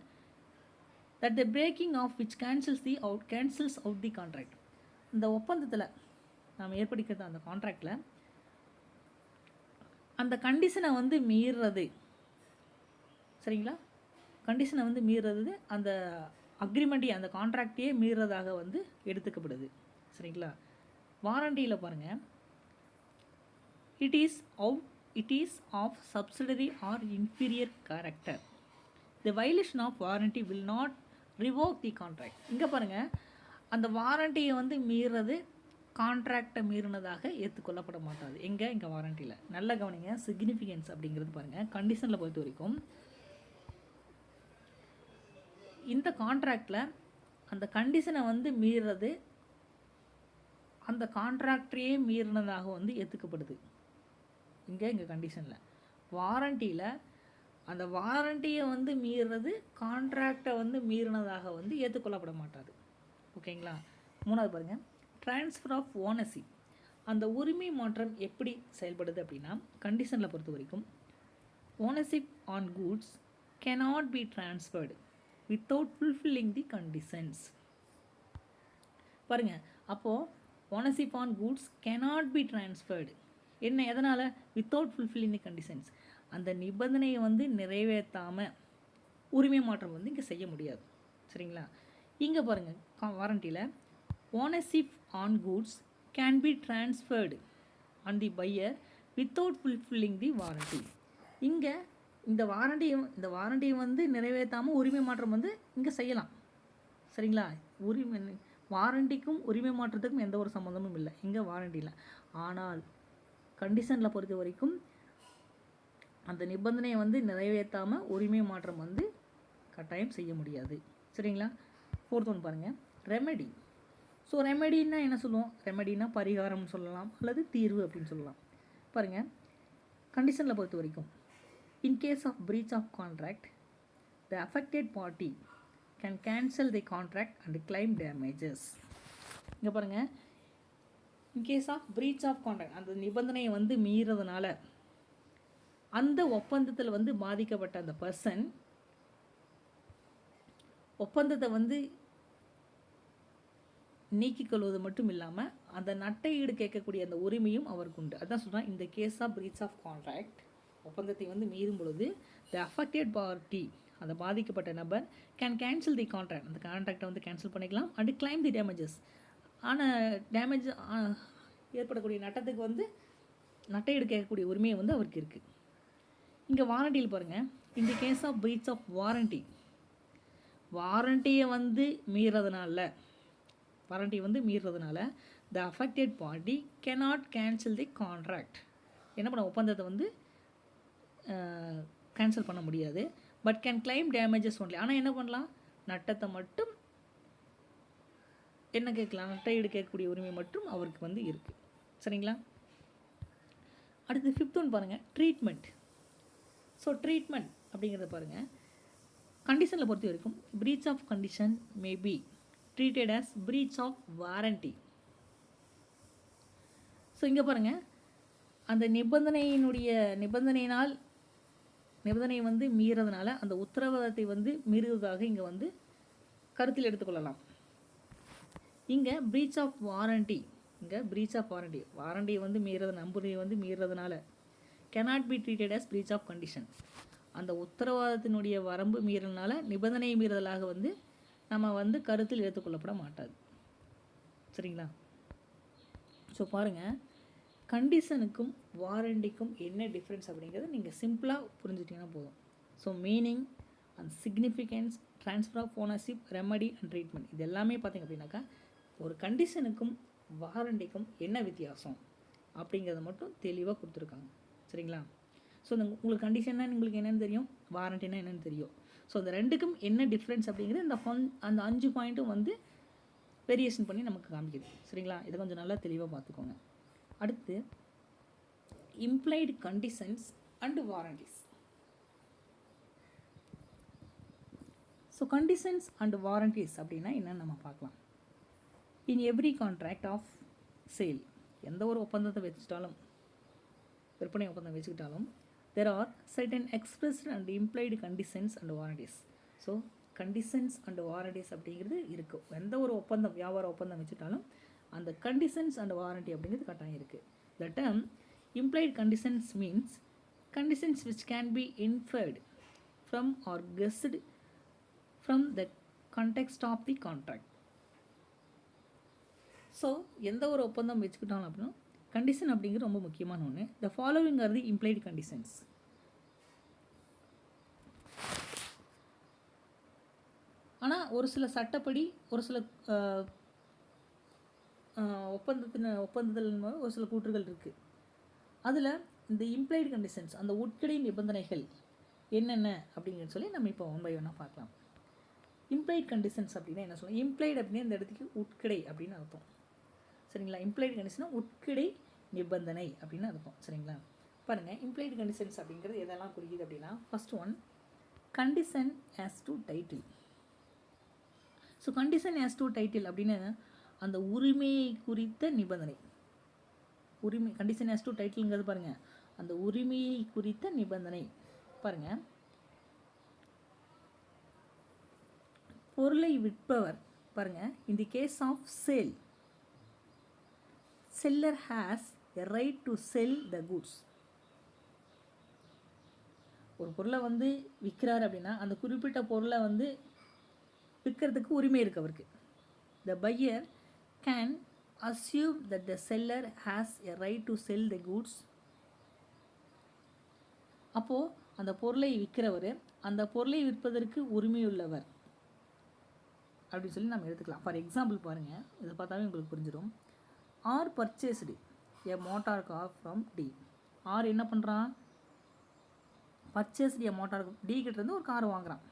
That the breaking of which cancels out the contract. இந்த ஒப்பந்தத்தில் நாம் ஏற்படுத்திக்கிறது அந்த கான்ட்ராக்டில் அந்த கண்டிஷனை வந்து மீறுறது. சரிங்களா? கண்டிஷனை வந்து மீறுறது அந்த அக்ரிமெண்ட்டையே, அந்த கான்ட்ராக்டையே மீறுறதாக வந்து எடுத்துக்கப்படுது. சரிங்களா? வாரண்டியில் பாருங்கள், It is of subsidiary or inferior character. The violation of warranty will not revoke the contract. இங்கே பாருங்கள், அந்த வாரண்டியை வந்து மீறது கான்ட்ராக்டை மீறினதாக ஏற்றுக்கொள்ளப்பட மாட்டாது. இங்கே வாரண்டியில் நல்ல கவனிங்க. சிக்னிஃபிகன்ஸ் அப்படிங்கிறது பாருங்கள், கண்டிஷனில் பொறுத்த வரைக்கும் இந்த கான்ட்ராக்டில் அந்த கண்டிஷனை வந்து மீறது அந்த கான்ட்ராக்டரையே மீறினதாக வந்து ஏற்றுக்கப்படுது. இங்கே கண்டிஷனில் வாரண்டியில் அந்த வாரண்டியை வந்து மீறுறது கான்ட்ராக்டை வந்து மீறினதாக வந்து ஏற்றுக்கொள்ளப்பட மாட்டாது. ஓகேங்களா? மூணாவது பாருங்கள், ட்ரான்ஸ்ஃபர் ஆஃப் ஓனர்ஷிப். அந்த உரிமை மாற்றம் எப்படி செயல்படுது அப்படின்னா, கண்டிஷனில் பொறுத்த வரைக்கும் ownership on goods cannot be transferred without fulfilling the conditions. பாருங்கள், அப்போது ownership on goods cannot be transferred என்ன, எதனால்? Without fulfilling the conditions. அந்த நிபந்தனையை வந்து நிறைவேற்றாமல் உரிமை மாற்றம் வந்து இங்கே செய்ய முடியாது. சரிங்களா? இங்கே பாருங்கள், வாரண்டியில் ownership on goods can be transferred on the buyer without fulfilling the warranty. இங்கே இந்த வாரண்டியை வந்து நிறைவேற்றாமல் உரிமை மாற்றம் வந்து இங்கே செய்யலாம். சரிங்களா? வாரண்டிக்கும் உரிமை மாற்றத்துக்கும் எந்த ஒரு சம்மந்தமும் இல்லை இங்கே வாரண்டியில். ஆனால் கண்டிஷனில் பொறுத்த வரைக்கும் அந்த நிபந்தனையை வந்து நிறைவேற்றாமல் உரிமை மாற்றம் வந்து கட்டாயம் செய்ய முடியாது. சரிங்களா? ஃபோர்த் ஒன்று பாருங்கள், ரெமெடி. ஸோ ரெமெடின்னா என்ன சொல்லுவோம்? ரெமெடினா பரிகாரம்னு சொல்லலாம் அல்லது தீர்வு அப்படின்னு சொல்லலாம். பாருங்கள், கண்டிஷனில் பொறுத்த வரைக்கும் in case of breach of contract the affected party can cancel the contract and claim damages. இங்கே பாருங்கள், in case of breach of contract அந்த நிபந்தனையை வந்து மீறதுனால அந்த ஒப்பந்தத்தில் வந்து பாதிக்கப்பட்ட அந்த பர்சன் ஒப்பந்தத்தை வந்து நீக்கிக்கொள்வது மட்டும் இல்லாமல் அந்த நட்டை ஈடு கேட்கக்கூடிய அந்த உரிமையும் அவருக்கு உண்டு. அதான் சொல்கிறேன், இந்த case of breach of contract ஒப்பந்தத்தை வந்து மீறும் பொழுது த அஃபெக்டட் பார்ட்டி அந்த பாதிக்கப்பட்ட நபர் கேன் கேன்சல் தி கான்ட்ராக்ட் அந்த கான்ட்ராக்டை வந்து கேன்சல் பண்ணிக்கலாம் அண்ட் கிளைம் தி டேமேஜஸ். ஆனால் டேமேஜ் ஏற்படக்கூடிய நட்டத்துக்கு வந்து நட்டை ஈடு கேட்கக்கூடிய உரிமையை வந்து அவருக்கு இருக்குது. இங்கே வாரண்டியில் பாருங்கள், இந்த கேஸ் ஆஃப் பிரீச் ஆஃப் வாரண்டியை வந்து மீறதுனால த affected party cannot cancel the contract. என்ன பண்ண, ஒப்பந்தத்தை வந்து கேன்சல் பண்ண முடியாது. But can claim damages only. ஆனால் என்ன பண்ணலாம், நட்டத்தை மட்டும் என்ன கேட்கலாம், நட்டை ஈடு கேட்கக்கூடிய உரிமை மட்டும் அவருக்கு வந்து இருக்குது. சரிங்களா? அடுத்து ஃபிஃப்த் ஒன் பாருங்கள், ட்ரீட்மெண்ட். ஸோ ட்ரீட்மெண்ட் அப்படிங்கிறத பாருங்கள், கண்டிஷனில் பொறுத்த வரைக்கும் breach of condition may be treated as breach of warranty. So இங்கே பாருங்கள், அந்த நிபந்தனையை வந்து மீறதுனால அந்த உத்தரவாதத்தை வந்து மீறுவதாக இங்கே வந்து கருத்தில் எடுத்துக்கொள்ளலாம். இங்கே பிரீச் ஆஃப் வாரண்டி, வாரண்டியை வந்து நம்புரியை வந்து மீறதுனால cannot be treated as breach of condition. அந்த உத்தரவாதத்தினுடைய வரம்பு மீறனால நிபந்தனை மீறுதலாக வந்து நம்ம வந்து கருத்தில் எடுத்துக்கொள்ளப்பட மாட்டாது. சரிங்களா? ஸோ பாருங்கள், கண்டிஷனுக்கும் வாரண்டிக்கும் என்ன டிஃப்ரென்ஸ் அப்படிங்கிறத நீங்கள் சிம்பிளாக புரிஞ்சுட்டிங்கன்னா போதும். So meaning and significance, transfer of ownership, remedy and treatment, இது எல்லாமே பார்த்திங்க அப்படின்னாக்கா ஒரு கண்டிஷனுக்கும் வாரண்டிக்கும் என்ன வித்தியாசம் அப்படிங்கிறத மட்டும் தெளிவாக கொடுத்துருக்காங்க. சரிங்களா? ஸோ உங்களுக்கு கண்டிஷன்னா உங்களுக்கு என்னென்னு தெரியும், வாரண்டினா என்னென்னு தெரியும். ஸோ இந்த ரெண்டுக்கும் என்ன டிஃப்ரென்ஸ் அப்படிங்கிறது அந்த 5 பாயிண்ட்டும் வந்து வேரியேஷன் பண்ணி நமக்கு காமிக்குது. சரிங்களா? இதை கொஞ்சம் நல்லா தெளிவாக பார்த்துக்கோங்க. அடுத்து implied conditions and warranties. So conditions and warranties அப்படின்னா என்னென்னு நம்ம பார்க்கலாம். In every contract of sale, எந்த ஒரு ஒப்பந்தத்தை வச்சுட்டாலும், விற்பனை ஒப்பந்தம் வச்சுக்கிட்டாலும், there are certain expressed and implied conditions and warranties. So conditions and warranties அப்படிங்கிறது இருக்குது. எந்த ஒரு வியாபார ஒப்பந்தம் வச்சுட்டாலும் அந்த கண்டிஷன்ஸ் அண்ட் வாரண்டி அப்படிங்கிறது கட்டாயம் இருக்குது. The term implied conditions means conditions which can be inferred from or guessed from the context of the contract. So எந்த ஒரு ஒப்பந்தம் வச்சுக்கிட்டாலும் அப்படின்னா கண்டிஷன் அப்படிங்கிறது ரொம்ப முக்கியமான ஒன்று. The following R the implied conditions. ஆனால் ஒரு சில சட்டப்படி ஒரு சில ஒப்பந்தத்தில் ஒரு சில கூற்றுகள் இருக்குது. அதில் இந்த இம்ப்ளைடு கண்டிஷன்ஸ், அந்த உட்கிடை நிபந்தனைகள் என்னென்ன அப்படிங்கிறது சொல்லி நம்ம இப்போ ஒன் பை ஒன்னாக பார்க்கலாம். இம்ப்ளைட் கண்டிஷன்ஸ் அப்படின்னா என்ன சொல்லலாம்? இம்ப்ளைடு அப்படின்னா இந்த இடத்துக்கு உட்கிடை அப்படின்னு அர்த்தம். சரிங்களா? இம்ப்ளைடு கண்டிஷன் உட்கிடை நிபந்தனை அப்படின்னு அர்த்தம். சரிங்களா? பாருங்கள், இம்ப்ளைடு கண்டிஷன்ஸ் அப்படிங்கிறது எதெல்லாம் குறிக்குது அப்படின்னா, first one condition as to title. So condition as to title அப்படின்னு அந்த உரிமையை குறித்த நிபந்தனை. உரிமை கண்டிஷன் ஆஸ் டு டைட்டில்ங்கிறது பாருங்கள், அந்த உரிமையை குறித்த நிபந்தனை. பாருங்கள், பொருளை விற்பவர் பாருங்கள், in the case of sale, seller has a right to sell the goods. ஒரு பொருளை வந்து விற்கிறார் அப்படின்னா அந்த குறிப்பிட்ட பொருளை வந்து விற்கிறதுக்கு உரிமை இருக்கு அவருக்கு. The buyer can assume that the seller has a right to sell the goods. அப்போது அந்த பொருளை விற்கிறவர் அந்த பொருளை விற்பதற்கு உரிமையுள்ளவர் அப்படின்னு சொல்லி நம்ம எடுத்துக்கலாம். ஃபார் எக்ஸாம்பிள் பாருங்கள், இதை பார்த்தாவே உங்களுக்கு புரிஞ்சிடும். R purchased a motor car from T. R என்ன பண்ணுறான்? பர்ச்சேஸ்டு எ மோட்டார் டி கிட்டேருந்து ஒரு கார் வாங்குறான்.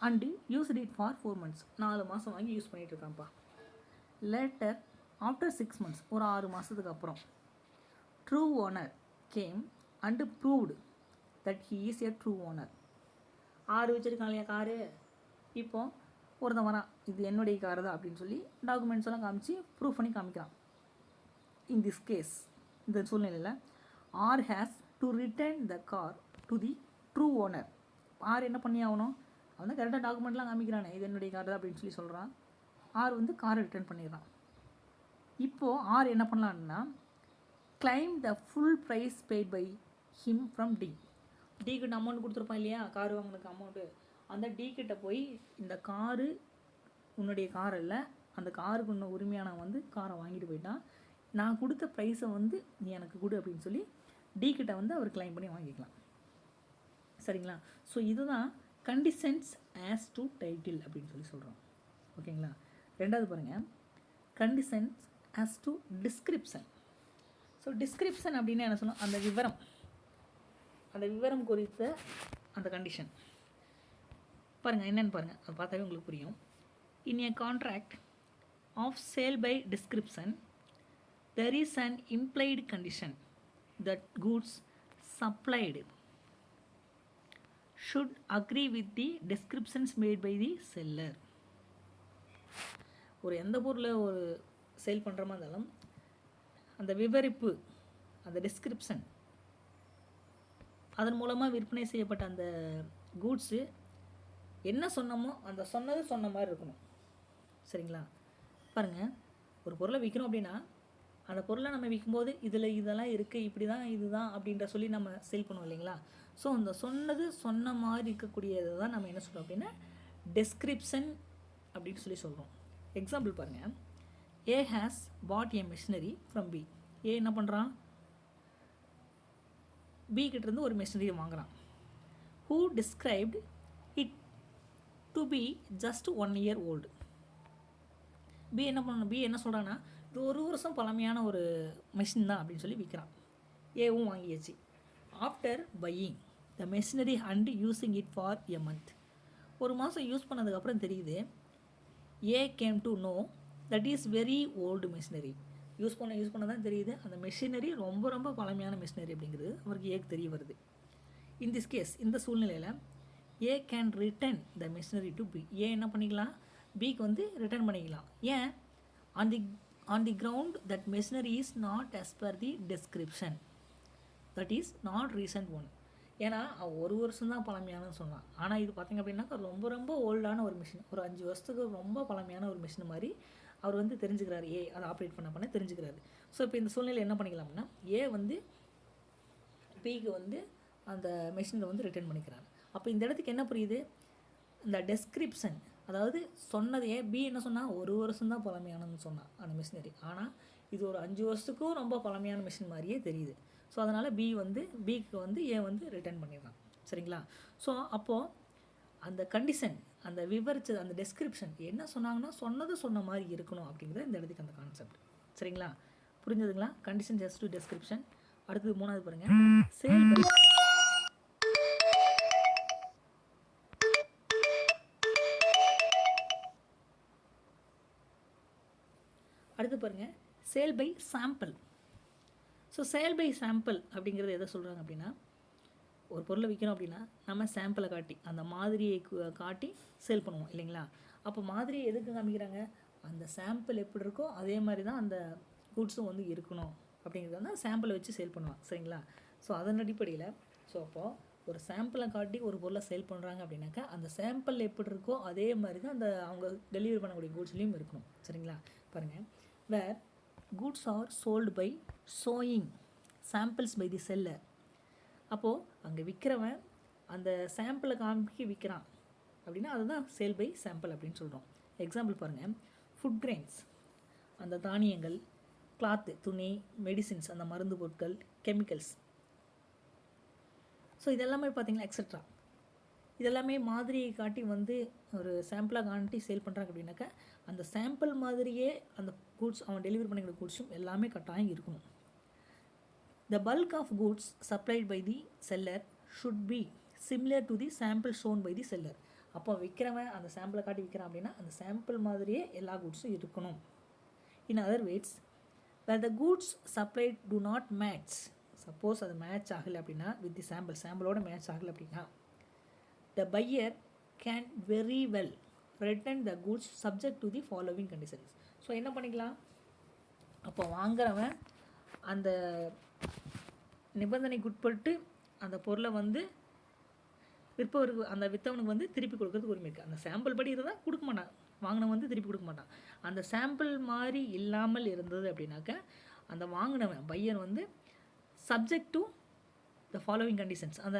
And used it for 4 months. 4 மாதம் வாங்கி யூஸ் பண்ணிகிட்டு இருக்கான்ப்பா. லேட்டர் ஆஃப்டர் 6 months, ஒரு 6 மாதத்துக்கு அப்புறம் true owner game and proved that he is a true owner. 6 வச்சுருக்கான் இல்லையா காரு, இப்போ ஒருத்தன் வரான், இது என்னுடைய கார் தான் அப்படின்னு சொல்லி டாக்குமெண்ட்ஸ் எல்லாம் காமிச்சு ப்ரூஃப் பண்ணி காமிக்கிறான். இன் திஸ் கேஸ், இந்த சூழ்நிலையில் R has to return the car to the true owner. R என்ன பண்ணி ஆகணும்? அவன் தான் கரெக்டாக டாக்குமெண்ட்லாம் காமிக்கிறானே, இது என்னுடைய கார் தான் அப்படின்னு சொல்லி சொல்கிறான். ஆர் வந்து காரை ரிட்டர்ன் பண்ணிடுறான். இப்போது ஆர் என்ன பண்ணலான்னா, claim the full price paid by him from T. T கிட்ட அமௌண்ட் கொடுத்துருப்பான் இல்லையா, கார் வாங்கினதுக்கு அமௌண்ட்டு, அந்த டி கிட்ட போய் இந்த காரு உன்னுடைய கார் இல்லை, அந்த காருக்கு உன்ன உரிமையான வந்து காரை வாங்கிட்டு போயிட்டான், நான் கொடுத்த ப்ரைஸை வந்து நீ எனக்கு கொடு அப்படின்னு சொல்லி டி கிட்ட வந்து அவர் கிளைம் பண்ணி வாங்கிக்கலாம். சரிங்களா? ஸோ இதுதான் கண்டிஷன்ஸ் ஆஸ் டு டைட்டில் அப்படின்னு சொல்லி சொல்கிறோம். ஓகேங்களா? ரெண்டாவது பாருங்கள், conditions as to description. So description அப்படின்னா என்ன சொல்லணும்? அந்த விவரம், அந்த விவரம் குறித்த அந்த கண்டிஷன் பாருங்கள் என்னென்னு பாருங்கள், அது பார்த்தாவே உங்களுக்கு புரியும். In a contract of sale by description there is an implied condition that goods supplied should agree with the descriptions made by the seller. ஒரு எந்த பொருளை ஒரு சேல் பண்ணுற மாதிரி இருந்தாலும் அந்த விவரிப்பு, அந்த டிஸ்கிரிப்ஷன், அதன் மூலமாக விற்பனை செய்யப்பட்ட அந்த கூட்ஸு என்ன சொன்னமோ அந்த சொன்னது சொன்ன மாதிரி இருக்கணும். சரிங்களா? பாருங்கள், ஒரு பொருளை விற்கிறோம் அப்படின்னா அந்த பொருளை நம்ம விற்கும்போது இதில் இதெல்லாம் இருக்குது, இப்படி தான் இதுதான் அப்படின்ற சொல்லி நம்ம சேல் பண்ணுவோம் இல்லைங்களா? ஸோ அந்த சொன்னது சொன்ன மாதிரி இருக்கக்கூடியது தான் நம்ம என்ன சொல்கிறோம் அப்படின்னா டெஸ்கிரிப்ஷன் அப்படின்னு சொல்லி சொல்கிறோம். எக்ஸாம்பிள் பாருங்கள், A has bought a machinery from B. A என்ன பண்ணுறான்? பி கிட்டேருந்து ஒரு மிஷினரி வாங்குகிறான். Who described it to be just 1 year old. B என்ன பண்ணணும்? பி என்ன சொல்கிறான்னா, இது 1 வருஷம் பழமையான ஒரு மிஷின் தான் அப்படின்னு சொல்லி விற்கிறான். ஏவும் வாங்கியாச்சு. After buying the machinery and using it for a month. 1 மாதம் யூஸ் பண்ணதுக்கப்புறம் தெரியுது, A came to know that is very old machinery. Use பண்ண தான் தெரியுது அந்த மெஷினரி ரொம்ப ரொம்ப பழமையான மிஷினரி அப்படிங்கிறது அவருக்கு ஏக்கு தெரிய வருது. இன் திஸ் கேஸ், இந்த சூழ்நிலையில் A can return the machinery to B. A என்ன பண்ணிக்கலாம்? பிக்கு வந்து ரிட்டர்ன் பண்ணிக்கலாம். ஏன்? On the ground that machinery is not as per the description, that is not recent one. ஏன்னா 1 வருஷம் தான் பழமையானு சொன்னான். ஆனால் இது பார்த்திங்க அப்படின்னாக்கா ரொம்ப ரொம்ப ஓல்டான ஒரு மிஷின், ஒரு 5 வருஷத்துக்கு ரொம்ப பழமையான ஒரு மிஷின் மாதிரி அவர் வந்து தெரிஞ்சுக்கிறாரு. ஏ அதை ஆப்ரேட் பண்ண தெரிஞ்சுக்கிறாரு. ஸோ இப்போ இந்த சூழ்நிலை என்ன பண்ணிக்கலாம் அப்படின்னா, ஏ வந்து பிக்கு வந்து அந்த மிஷினை வந்து ரிட்டர்ன் பண்ணிக்கிறாரு. அப்போ இந்த இடத்துக்கு என்ன புரியுது? இந்த டெஸ்கிரிப்ஷன், அதாவது சொன்னதையே பி என்ன சொன்னால் 1 வருஷம் தான் பழமையானன்னு சொன்னான் அந்த மிஷினரி. ஆனால் இது ஒரு 5 வருஷத்துக்கும் ரொம்ப பழமையான மிஷின் மாதிரியே தெரியுது. ஸோ அதனால் பிக்கு வந்து ஏ வந்து ரிட்டர்ன் பண்ணிடுறான். சரிங்களா? ஸோ அப்போது அந்த கண்டிஷன், அந்த விவரிச்சது, அந்த டெஸ்கிரிப்ஷன் என்ன சொன்னாங்கன்னா சொன்ன மாதிரி இருக்கணும் அப்படிங்கிறது இந்த இடத்துக்கு அந்த கான்செப்ட். சரிங்களா? புரிஞ்சதுங்களா? Condition just to description. அடுத்தது 3வது பாருங்கள், சேல் பை. அடுத்து பாருங்கள், sale by sample. So sale by sample அப்படிங்கிறது எதை சொல்கிறாங்க அப்படின்னா, ஒரு பொருளை விற்கிறோம் அப்படின்னா நம்ம சாம்பிளை காட்டி, அந்த மாதிரியை காட்டி சேல் பண்ணுவோம் இல்லைங்களா? அப்போ மாதிரியை எதுக்கு காமிக்கிறாங்க? அந்த சாம்பிள் எப்படி இருக்கோ அதே மாதிரி தான் அந்த கூட்ஸும் வந்து இருக்கணும் அப்படிங்கிறது தான் சாம்பிளை வச்சு சேல் பண்ணுவாங்க. சரிங்களா? ஸோ அதன் அடிப்படையில் ஸோ அப்போது ஒரு சாம்பிளை காட்டி ஒரு பொருளை சேல் பண்ணுறாங்க அப்படின்னாக்கா அந்த சாம்பிள் எப்படி இருக்கோ அதே மாதிரி தான் அந்த அவங்க டெலிவரி பண்ணக்கூடிய கூட்ஸ்லேயும் இருக்கணும். சரிங்களா? பாருங்கள், where goods are sold by showing samples by the seller. அப்போது அங்கே விற்கிறவன் அந்த சாம்பிளை காமிக்கி விற்கிறான் அப்படின்னா அதுதான் சேல் பை சாம்பிள் அப்படின்னு சொல்கிறோம். எக்ஸாம்பிள் பாருங்கள், ஃபுட் கிரெயின்ஸ், அந்த தானியங்கள், கிளாத்து, துணி, மெடிசின்ஸ், அந்த மருந்து பொருட்கள், கெமிக்கல்ஸ். ஸோ இதெல்லாமே பார்த்திங்கன்னா எக்ஸட்ரா, இதெல்லாமே மாதிரியை காட்டி வந்து ஒரு சாம்பிளாக காட்டி சேல் பண்ணுறாங்க அப்படின்னாக்கா அந்த சாம்பிள் மாதிரியே அந்த கூட்ஸ் அவன் டெலிவரி பண்ணிக்கிற கூட்ஸும் எல்லாமே கட்டாயம் இருக்கணும். The bulk of goods supplied by the seller should be similar to the sample shown by the seller. அப்போ விற்கிறவன் அந்த சாம்பிளை காட்டி விற்கிறான் அப்படின்னா அந்த சாம்பிள் மாதிரியே எல்லா கூட்ஸும் இருக்கணும். In other words, where the goods supplied do not match, suppose அது மேட்ச் ஆகலை அப்படின்னா வித் தி சாம்பிளோட மேட்ச் ஆகலை அப்படின்னா the buyer can very well return the goods subject to the following conditions. So என்ன பண்ணிக்கலாம்? அப்போ வாங்குறவன் அந்த நிபந்தனைக்கு உட்பட்டு அந்த பொருளை வந்து விற்பவருக்கு, அந்த விற்றவனுக்கு வந்து திருப்பி கொடுக்கறதுக்கு உரிமை இருக்குது. அந்த சாம்பிள் படி இருந்தால் கொடுக்க மாட்டான், வாங்கினவன் வந்து திருப்பி கொடுக்க மாட்டான். அந்த சாம்பிள் மாதிரி இல்லாமல் இருந்தது அப்படின்னாக்கா அந்த வாங்கினவன் பையன் வந்து subject to the following conditions, அந்த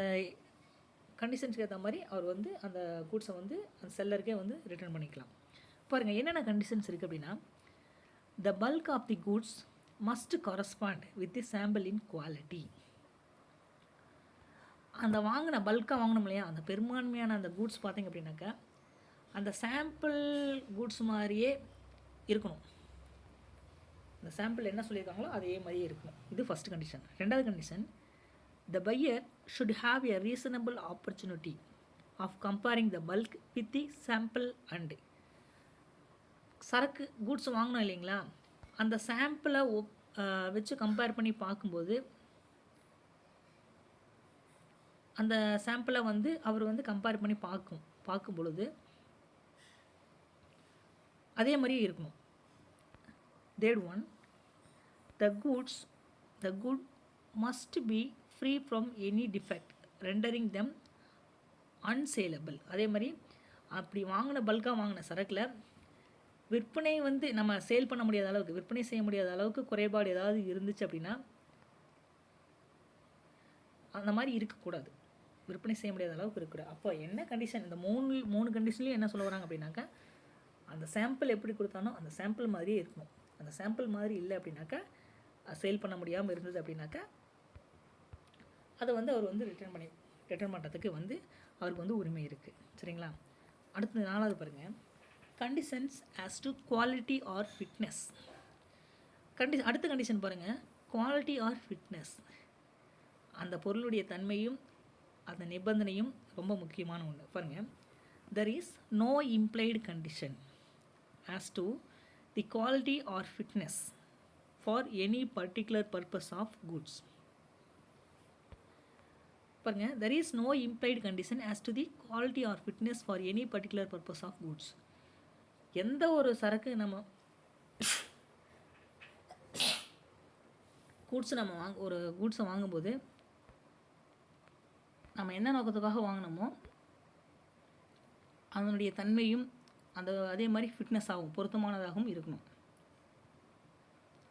கண்டிஷன்ஸ்க்கு ஏற்ற மாதிரி அவர் வந்து அந்த கூட்ஸை வந்து அந்த செல்லருக்கே வந்து ரிட்டர்ன் பண்ணிக்கலாம். பாருங்கள் என்னென்ன கண்டிஷன்ஸ் இருக்குது அப்படின்னா, the bulk of the goods must correspond with the sample in quality. அந்த வாங்கின பல்காக வாங்கணும் இல்லையா, அந்த பெரும்பான்மையான அந்த கூட்ஸ் பார்த்திங்க அப்படின்னாக்கா அந்த சாம்பிள் கூட்ஸ் மாதிரியே இருக்கணும். அந்த சாம்பிள் என்ன சொல்லியிருக்காங்களோ அதே மாதிரியே இருக்கணும். இது ஃபஸ்ட் கண்டிஷன். 2வது condition, the buyer should have a reasonable opportunity of comparing the bulk with the sample and. சரக்கு கூட்ஸ் வாங்கணும் இல்லைங்களா, அந்த சாம்பிளை வச்சு கம்பேர் பண்ணி பார்க்கும்போது அந்த சாம்பிளை வந்து அவர் வந்து கம்பேர் பண்ணி பார்க்கும் பொழுது அதே மாதிரியே இருக்கணும். Third one, the good must be free from any defect rendering them unsaleable. அதே மாதிரி அப்படி வாங்கின பல்காக வாங்கின சரக்கில் விற்பனை வந்து நம்ம சேல் பண்ண முடியாத அளவுக்கு, விற்பனை செய்ய முடியாத அளவுக்கு குறைபாடு ஏதாவது இருந்துச்சு அப்படின்னா அந்த மாதிரி இருக்கக்கூடாது, விற்பனை செய்ய முடியாத அளவுக்கு இருக்கக்கூடாது. அப்போ என்ன கண்டிஷன், இந்த மூணு கண்டிஷன்லையும் என்ன சொல்ல வராங்க அப்படின்னாக்கா அந்த சாம்பிள் எப்படி கொடுத்தானோ அந்த சாம்பிள் மாதிரியே இருக்கணும். அந்த சாம்பிள் மாதிரி இல்லை அப்படின்னாக்கா சேல் பண்ண முடியாமல் இருந்தது அப்படின்னாக்கா அதை வந்து அவர் வந்து ரிட்டர்ன் பண்ணுறதுக்கு வந்து அவருக்கு வந்து உரிமை இருக்குது. சரிங்களா? அடுத்து 4வது பாருங்கள், conditions as to quality R fitness. அடுத்த கண்டிஷன் பாருங்கள், குவாலிட்டி ஆர் ஃபிட்னஸ். அந்த பொருளுடைய தன்மையும் அந்த நிபந்தனையும் ரொம்ப முக்கியமான ஒன்று. பாருங்கள், there is no implied condition as to the quality or fitness for any particular purpose of goods. பாருங்க, there is no implied condition as to the quality or fitness for any particular purpose of goods. எந்த ஒரு சரக்கு நம்ம ஒரு கூட்ஸை வாங்கும்போது நம்ம என்ன நோக்கத்துக்காக வாங்கினோமோ அதனுடைய தன்மையும் அதே மாதிரி ஃபிட்னஸாகவும் பொருத்தமானதாகவும் இருக்கணும்.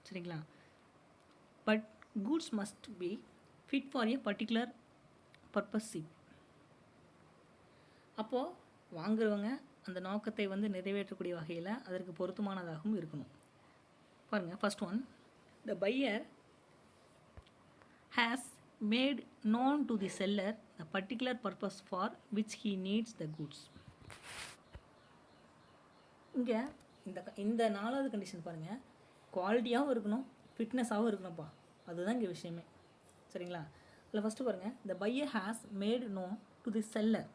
சரிங்களா? But goods must be fit for a particular purpose. அப்போது வாங்குறவங்க அந்த நோக்கத்தை வந்து நிறைவேற்றக்கூடிய வகையில் அதற்கு பொருத்தமானதாகவும் இருக்கணும். பாருங்கள், first one, The buyer has made known to the seller the particular purpose for which he needs the goods. இங்கே இந்த 4வது கண்டிஷன் பாருங்கள், குவாலிட்டியாகவும் இருக்கணும், ஃபிட்னஸாகவும் இருக்கணும்ப்பா. அதுதான் இங்கே விஷயமே. சரிங்களா? அதில் ஃபஸ்ட்டு பாருங்கள், the buyer has made known to the seller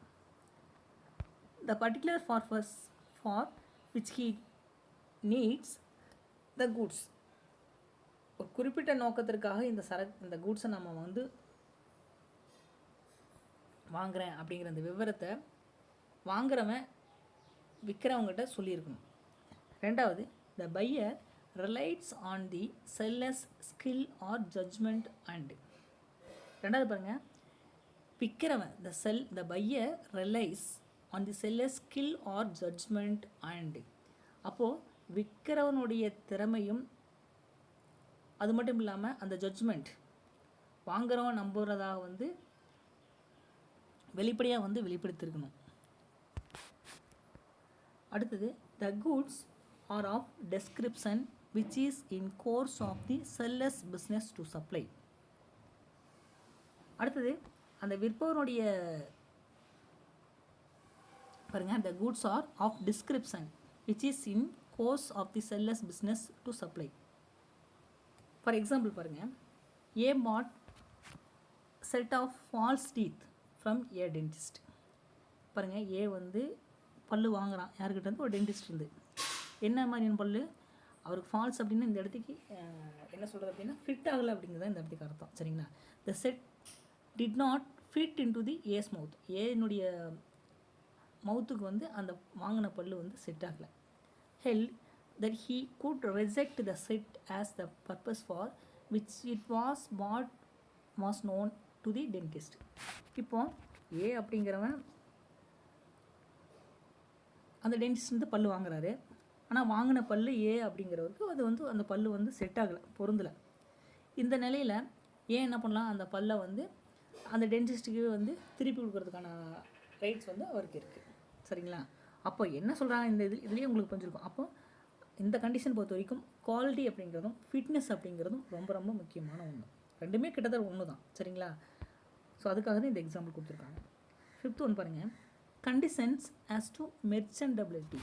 the particular purpose for which he needs the goods. ஒரு குறிப்பிட்ட நோக்கத்திற்காக இந்த கூட்ஸை நம்ம வந்து வாங்குகிறேன் அப்படிங்கிற அந்த விவரத்தை வாங்குறவன் விற்கிறவங்ககிட்ட சொல்லியிருக்கணும். ரெண்டாவது, the buyer relies on the seller's skill or judgement and. ரெண்டாவது பாருங்கள், விற்கிறவன் the buyer relies on the seller's skill or judgement and. அப்போது விற்கிறவனுடைய திறமையும் அது மட்டும் இல்லாமல் அந்த ஜட்ஜ்மெண்ட் வாங்குறவன் நம்புறதாக வந்து வெளிப்படையாக வந்து வெளிப்படுத்தியிருக்கணும். அடுத்தது, the goods are of description which is in course of the seller's business to supply. அடுத்தது, அந்த விற்பவனுடைய பாருங்கள், the goods are of description which is in course of the seller's business to supply. For example பாருங்கள், A bought set of false teeth from a dentist. பாருங்கள், A வந்து பல்லு வாங்குகிறான் யாருக்கிட்ட இருந்து, ஒரு டென்டிஸ்ட் இருந்து. என்ன மாதிரியான பல்லு அவருக்கு ஃபால்ஸ் அப்படின்னு இந்த இடத்துக்கு என்ன சொல்கிறது அப்படின்னா ஃபிட் ஆகலை அப்படிங்கிறத இந்த இடத்துக்கு அர்த்தம். சரிங்களா? The set did not fit in to the A's mouth. ஏனுடைய மவுத்துக்கு வந்து அந்த வாங்கின பல்லு வந்து செட் ஆகலை. Held that he could reject the set as the purpose for which it was bought was known to the dentist. இப்போ ஏ அப்படிங்கிறவன் அந்த டென்டிஸ்ட் வந்து பல்லு வாங்குறாரு. ஆனால் வாங்கின பல்லு ஏ அப்படிங்கிறவருக்கு அது வந்து அந்த பல்லு வந்து செட் ஆகலை, பொருந்தலை. இந்த நிலையில் ஏன் என்ன பண்ணலாம், அந்த பல்லை வந்து அந்த டென்டிஸ்ட்டுக்கு வந்து திருப்பி கொடுக்கறதுக்கான ரைட்ஸ் வந்து அவருக்கு இருக்குது. சரிங்களா? அப்போ என்ன சொல்கிறாங்க இந்த இதுலேயே உங்களுக்கு புரிஞ்சிருக்கும். அப்போ இந்த கண்டிஷன் பொறுத்த வரைக்கும் குவாலிட்டி அப்படிங்கிறதும் ஃபிட்னஸ் அப்படிங்கிறதும் ரொம்ப ரொம்ப முக்கியமான ஒன்று. ரெண்டுமே கிட்டத்தட்ட ஒன்று தான். சரிங்களா? ஸோ அதுக்காக தான் இந்த எக்ஸாம்பிள் கொடுத்துருக்காங்க. 5th ஒன் பாருங்கள், கண்டிஷன்ஸ் ஆஸ் டு மெர்ச்சன்டபிலிட்டி.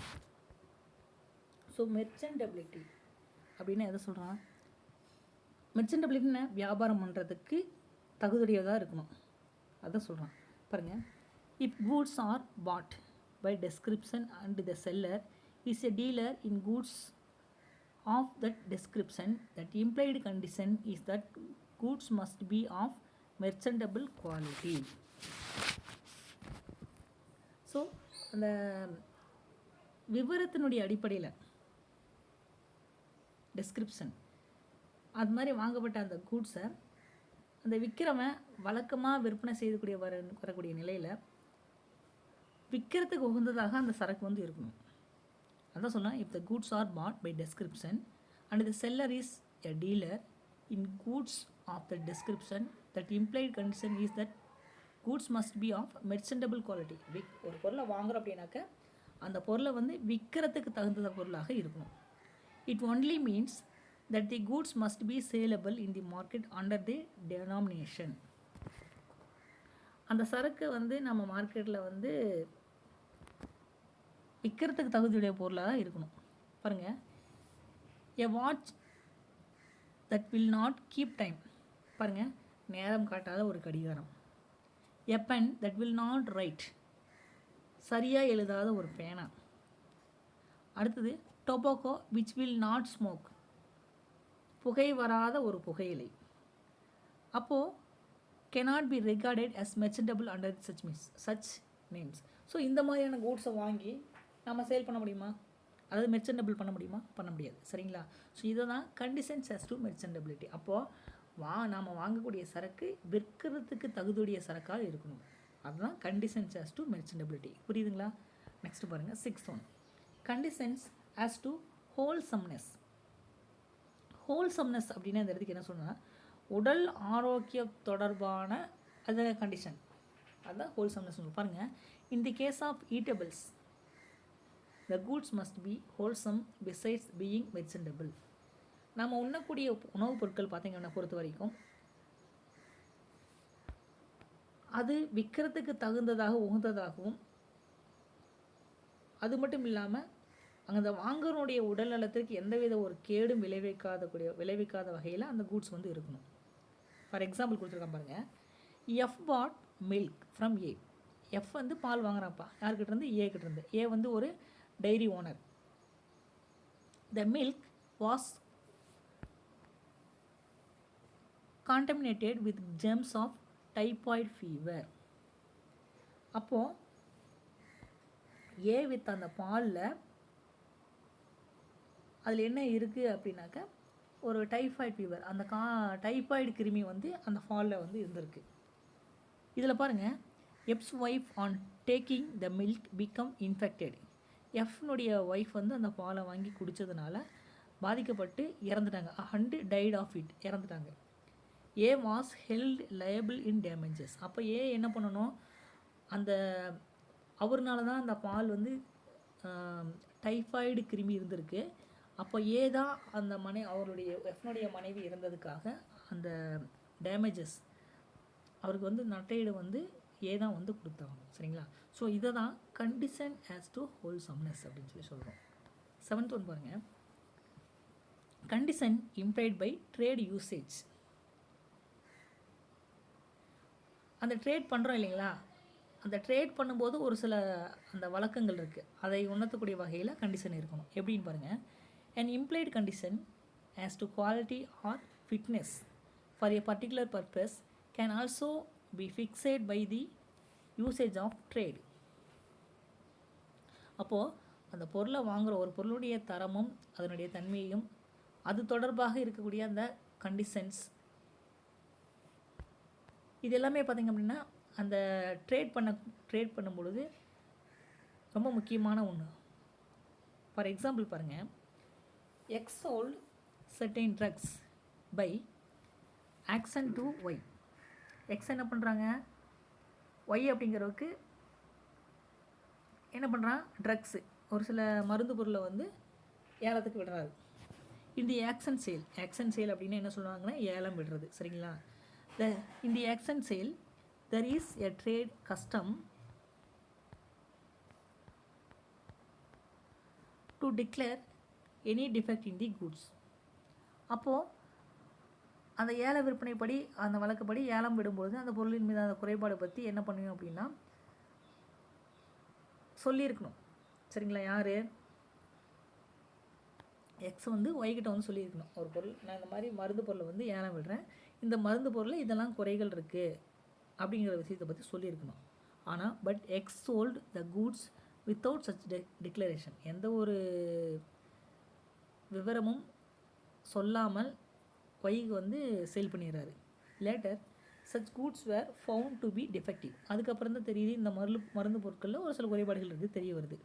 ஸோ மெர்ச்சன்டபிலிட்டி அப்படின்னு எதை சொல்கிறான், மெர்ச்சன்டபிலிட்டின்னு வியாபாரம் பண்ணுறதுக்கு தகுதியுடையதாக இருக்கணும், அதான் சொல்கிறான். பாருங்கள், if goods are bought by description and the seller is a dealer in goods of that description, that implied condition is that goods must be of merchantable quality. So அந்த விவரத்தினுடைய அடிப்படையில் டெஸ்கிரிப்ஷன் அது மாதிரி வாங்கப்பட்ட அந்த கூட்ஸை அந்த விற்கிறவன் வழக்கமாக விற்பனை செய்யக்கூடிய வரக்கூடிய நிலையில் விற்கிறதுக்கு உகந்ததாக அந்த சரக்கு வந்து இருக்கணும். அதான் சொல்லலாம், if the goods are bought by description and the seller is a dealer in goods of the description, that implied condition is that goods must be of merchantable quality. ஒரு பொருளை வாங்குறோம் அப்படின்னாக்க அந்த பொருளை வந்து விற்கிறதுக்கு தகுந்த பொருளாக இருக்கணும். It only means that the goods must be saleable in the market under the denomination. அந்த சரக்கு வந்து நம்ம மார்க்கெட்டில் வந்து விற்கிறதுக்கு தகுதியுடைய பொருளாக இருக்கணும். பாருங்கள், a watch that will not keep time. பாருங்கள், நேரம் காட்டாத ஒரு கடிகாரம். A pen that will not write, சரியாக எழுதாத ஒரு பேனா. அடுத்தது, tobacco which will not smoke, புகை வராத ஒரு புகையிலை. அப்போது cannot be regarded as merchantable under such names. So இந்த மாதிரியான கூட்ஸை வாங்கி நம்ம சேல் பண்ண முடியுமா, அதாவது மெர்ச்சன்டபிள் பண்ண முடியுமா, பண்ண முடியாது. சரிங்களா? ஸோ இதை தான் கண்டிஷன்ஸ் ஆஸ் டு மெர்ச்சன்டபிலிட்டி. அப்போது நாம் வாங்கக்கூடிய சரக்கு விற்கிறதுக்கு தகுதியுடைய சரக்காக இருக்கணும். அதுதான் கண்டிஷன்ஸ் ஆஸ் டு மெர்ச்சன்டபிலிட்டி. புரியுதுங்களா? நெக்ஸ்ட் பாருங்கள், 6th one, conditions as to wholesomeness. Wholesomeness அப்படின்னா இந்த இடத்துக்கு என்ன சொன்னால் உடல் ஆரோக்கிய தொடர்பான அது கண்டிஷன், அதுதான் ஹோல்சம்னஸ். பாருங்கள், in the case of eatables the goods must be wholesome besides being merchantable. நம்ம உண்ணக்கூடிய உணவுப் பொருட்கள் பார்த்திங்கன்னா பொறுத்த வரைக்கும் அது விற்கிறதுக்கு தகுந்ததாக உகந்ததாகவும், அது மட்டும் இல்லாமல் அந்த வாங்குறனுடைய உடல் நலத்திற்கு எந்தவித ஒரு கேடும் விளைவிக்காத வகையில் அந்த கூட்ஸ் வந்து இருக்கணும். ஃபார் எக்ஸாம்பிள் கொடுத்துருக்கேன் பாருங்கள். F bought milk from A. F வந்து பால் வாங்குறான்ப்பா. யார்கிட்டேருந்து? ஏ கிட்டேருந்து. ஏ வந்து ஒரு dairy owner. The milk was contaminated with germs of typhoid fever. அப்போது ஏ வித் அந்த பாலில் அதில் என்ன இருக்குது அப்படின்னாக்க ஒரு டைஃபாய்டு ஃபீவர், அந்த டைஃபாய்டு கிருமி வந்து அந்த பாலில் வந்து இருந்திருக்கு. இதில் பாருங்கள், F's wife on taking the milk become infected. எஃப்னுடைய ஒய்ஃப் வந்து அந்த பாலை வாங்கி குடித்ததுனால பாதிக்கப்பட்டு இறந்துட்டாங்க. அண்ட் டைட் ஆஃப் இட், இறந்துட்டாங்க. A was held liable in damages. அப்போ ஏ என்ன பண்ணணும்? அந்த அவர்னால தான் அந்த பால் வந்து டைஃபாய்டு கிருமி இருந்திருக்கு. அப்போ ஏ தான் அந்த அவருடைய எஃப்னுடைய மனைவி இறந்ததுக்காக அந்த டேமேஜஸ் அவருக்கு வந்து நட்டையீடு வந்து ஏ தான் வந்து கொடுத்தாங்க. சரிங்களா? ஸோ இதை தான் கண்டிஷன் ஆஸ் டு ஹோல்சம்னஸ் அப்படின்னு சொல்லி சொல்கிறோம். 7th ஒன் பாருங்கள். Condition implied by trade usage. அந்த ட்ரேட் பண்ணுறோம் இல்லைங்களா, அந்த ட்ரேட் பண்ணும்போது ஒரு சில அந்த வழக்கங்கள் இருக்குது. அதை உணர்த்தக்கூடிய வகையில் கண்டிஷன் இருக்கணும். எப்படின்னு பாருங்கள். An implied condition as to quality or fitness for a particular purpose can also be fixed by the usage of trade. அப்போது அந்த பொருளை வாங்குகிற ஒரு பொருளுடைய தரமும் அதனுடைய தன்மையும் அது தொடர்பாக இருக்கக்கூடிய அந்த கண்டிஷன்ஸ் இது எல்லாமே பார்த்திங்க அப்படின்னா அந்த ட்ரேட் பண்ணும் பொழுது ரொம்ப முக்கியமான ஒன்று. ஃபார் எக்ஸாம்பிள் பாருங்கள். X sold certain drugs by action to Y. X என்ன பண்ணுறாங்க? Y அப்படிங்கிறவுக்கு என்ன பண்ணுறான்? ட்ரக்ஸு, ஒரு சில மருந்து பொருளை வந்து ஏலத்துக்கு விடுறாரு. இந்த ஆக்ஷன் சேல் அப்படின்னு என்ன சொல்லுவாங்கன்னா ஏலம் விடுறது. சரிங்களா? இந்த action sale there is a trade custom to declare any defect in the goods. அப்போது அந்த ஏல விற்பனைப்படி அந்த வழக்கப்படி ஏலம் விடும்பொழுது அந்த பொருளின் மீது அந்த குறைபாடு பற்றி என்ன பண்ணுவோம் அப்படின்னா சொல்லியிருக்கணும். சரிங்களா? யார்? எக்ஸ் வந்து ஒய்கிட்ட வந்து சொல்லியிருக்கணும். ஒரு பொருள், நான் இந்த மாதிரி மருந்து பொருளை வந்து ஏலம் விடுறேன், இந்த மருந்து பொருளில் இதெல்லாம் குறைகள் இருக்குது அப்படிங்கிற விஷயத்தை பற்றி சொல்லியிருக்கணும். ஆனால் but X sold the goods without such declaration. எந்த ஒரு விவரமும் சொல்லாமல் ஒய்க்கு வந்து சேல் பண்ணிடுறாரு. Later such goods were found to be defective. அதுக்கப்புறம் தான் தெரியுது இந்த மருந்து பொருட்களில் ஒரு சில குறைபாடுகள் இருக்குது, தெரிய வருது.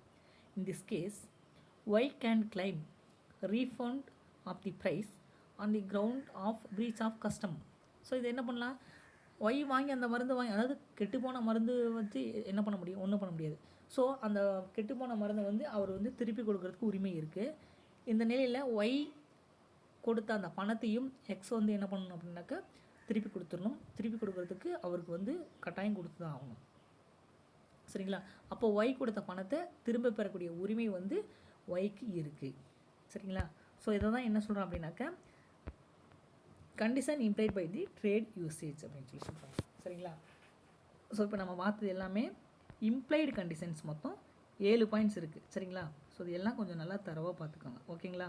In this case Y can claim refund of the price on the ground of breach of custom. So இது என்ன பண்ணலாம்? ஒய் வாங்கி அந்த மருந்து வாங்கி, அதாவது கெட்டுப்போன மருந்து வச்சு என்ன பண்ண முடியும்? ஒன்றும் பண்ண முடியாது. ஸோ அந்த கெட்டுப்போன மருந்தை வந்து அவர் வந்து திருப்பி கொடுக்கறதுக்கு உரிமை இருக்குது. இந்த நிலையில் ஒய் கொடுத்த அந்த பணத்தையும் எக்ஸ் வந்து என்ன பண்ணணும் அப்படின்னாக்கா திருப்பி கொடுத்துடணும். திருப்பி கொடுக்கறதுக்கு அவருக்கு வந்து கட்டாயம் கொடுத்து தான் ஆகணும். சரிங்களா? அப்போ ஒய் கொடுத்த பணத்தை திரும்ப பெறக்கூடிய உரிமை வந்து ஒய்க்கு இருக்குது. சரிங்களா? ஸோ இதை தான் என்ன சொல்கிறோம் அப்படின்னாக்கா condition implied by the trade usage அப்படின்னு சொல்லி சொல்கிறாங்க. சரிங்களா? ஸோ இப்போ நம்ம பார்த்தது எல்லாமே இம்ப்ளைடு கண்டிஷன்ஸ். மொத்தம் 7 பாயிண்ட்ஸ் இருக்குது. சரிங்களா? ஸோ இது எல்லாம் கொஞ்சம் நல்லா தரவாக பார்த்துக்கோங்க. ஓகேங்களா?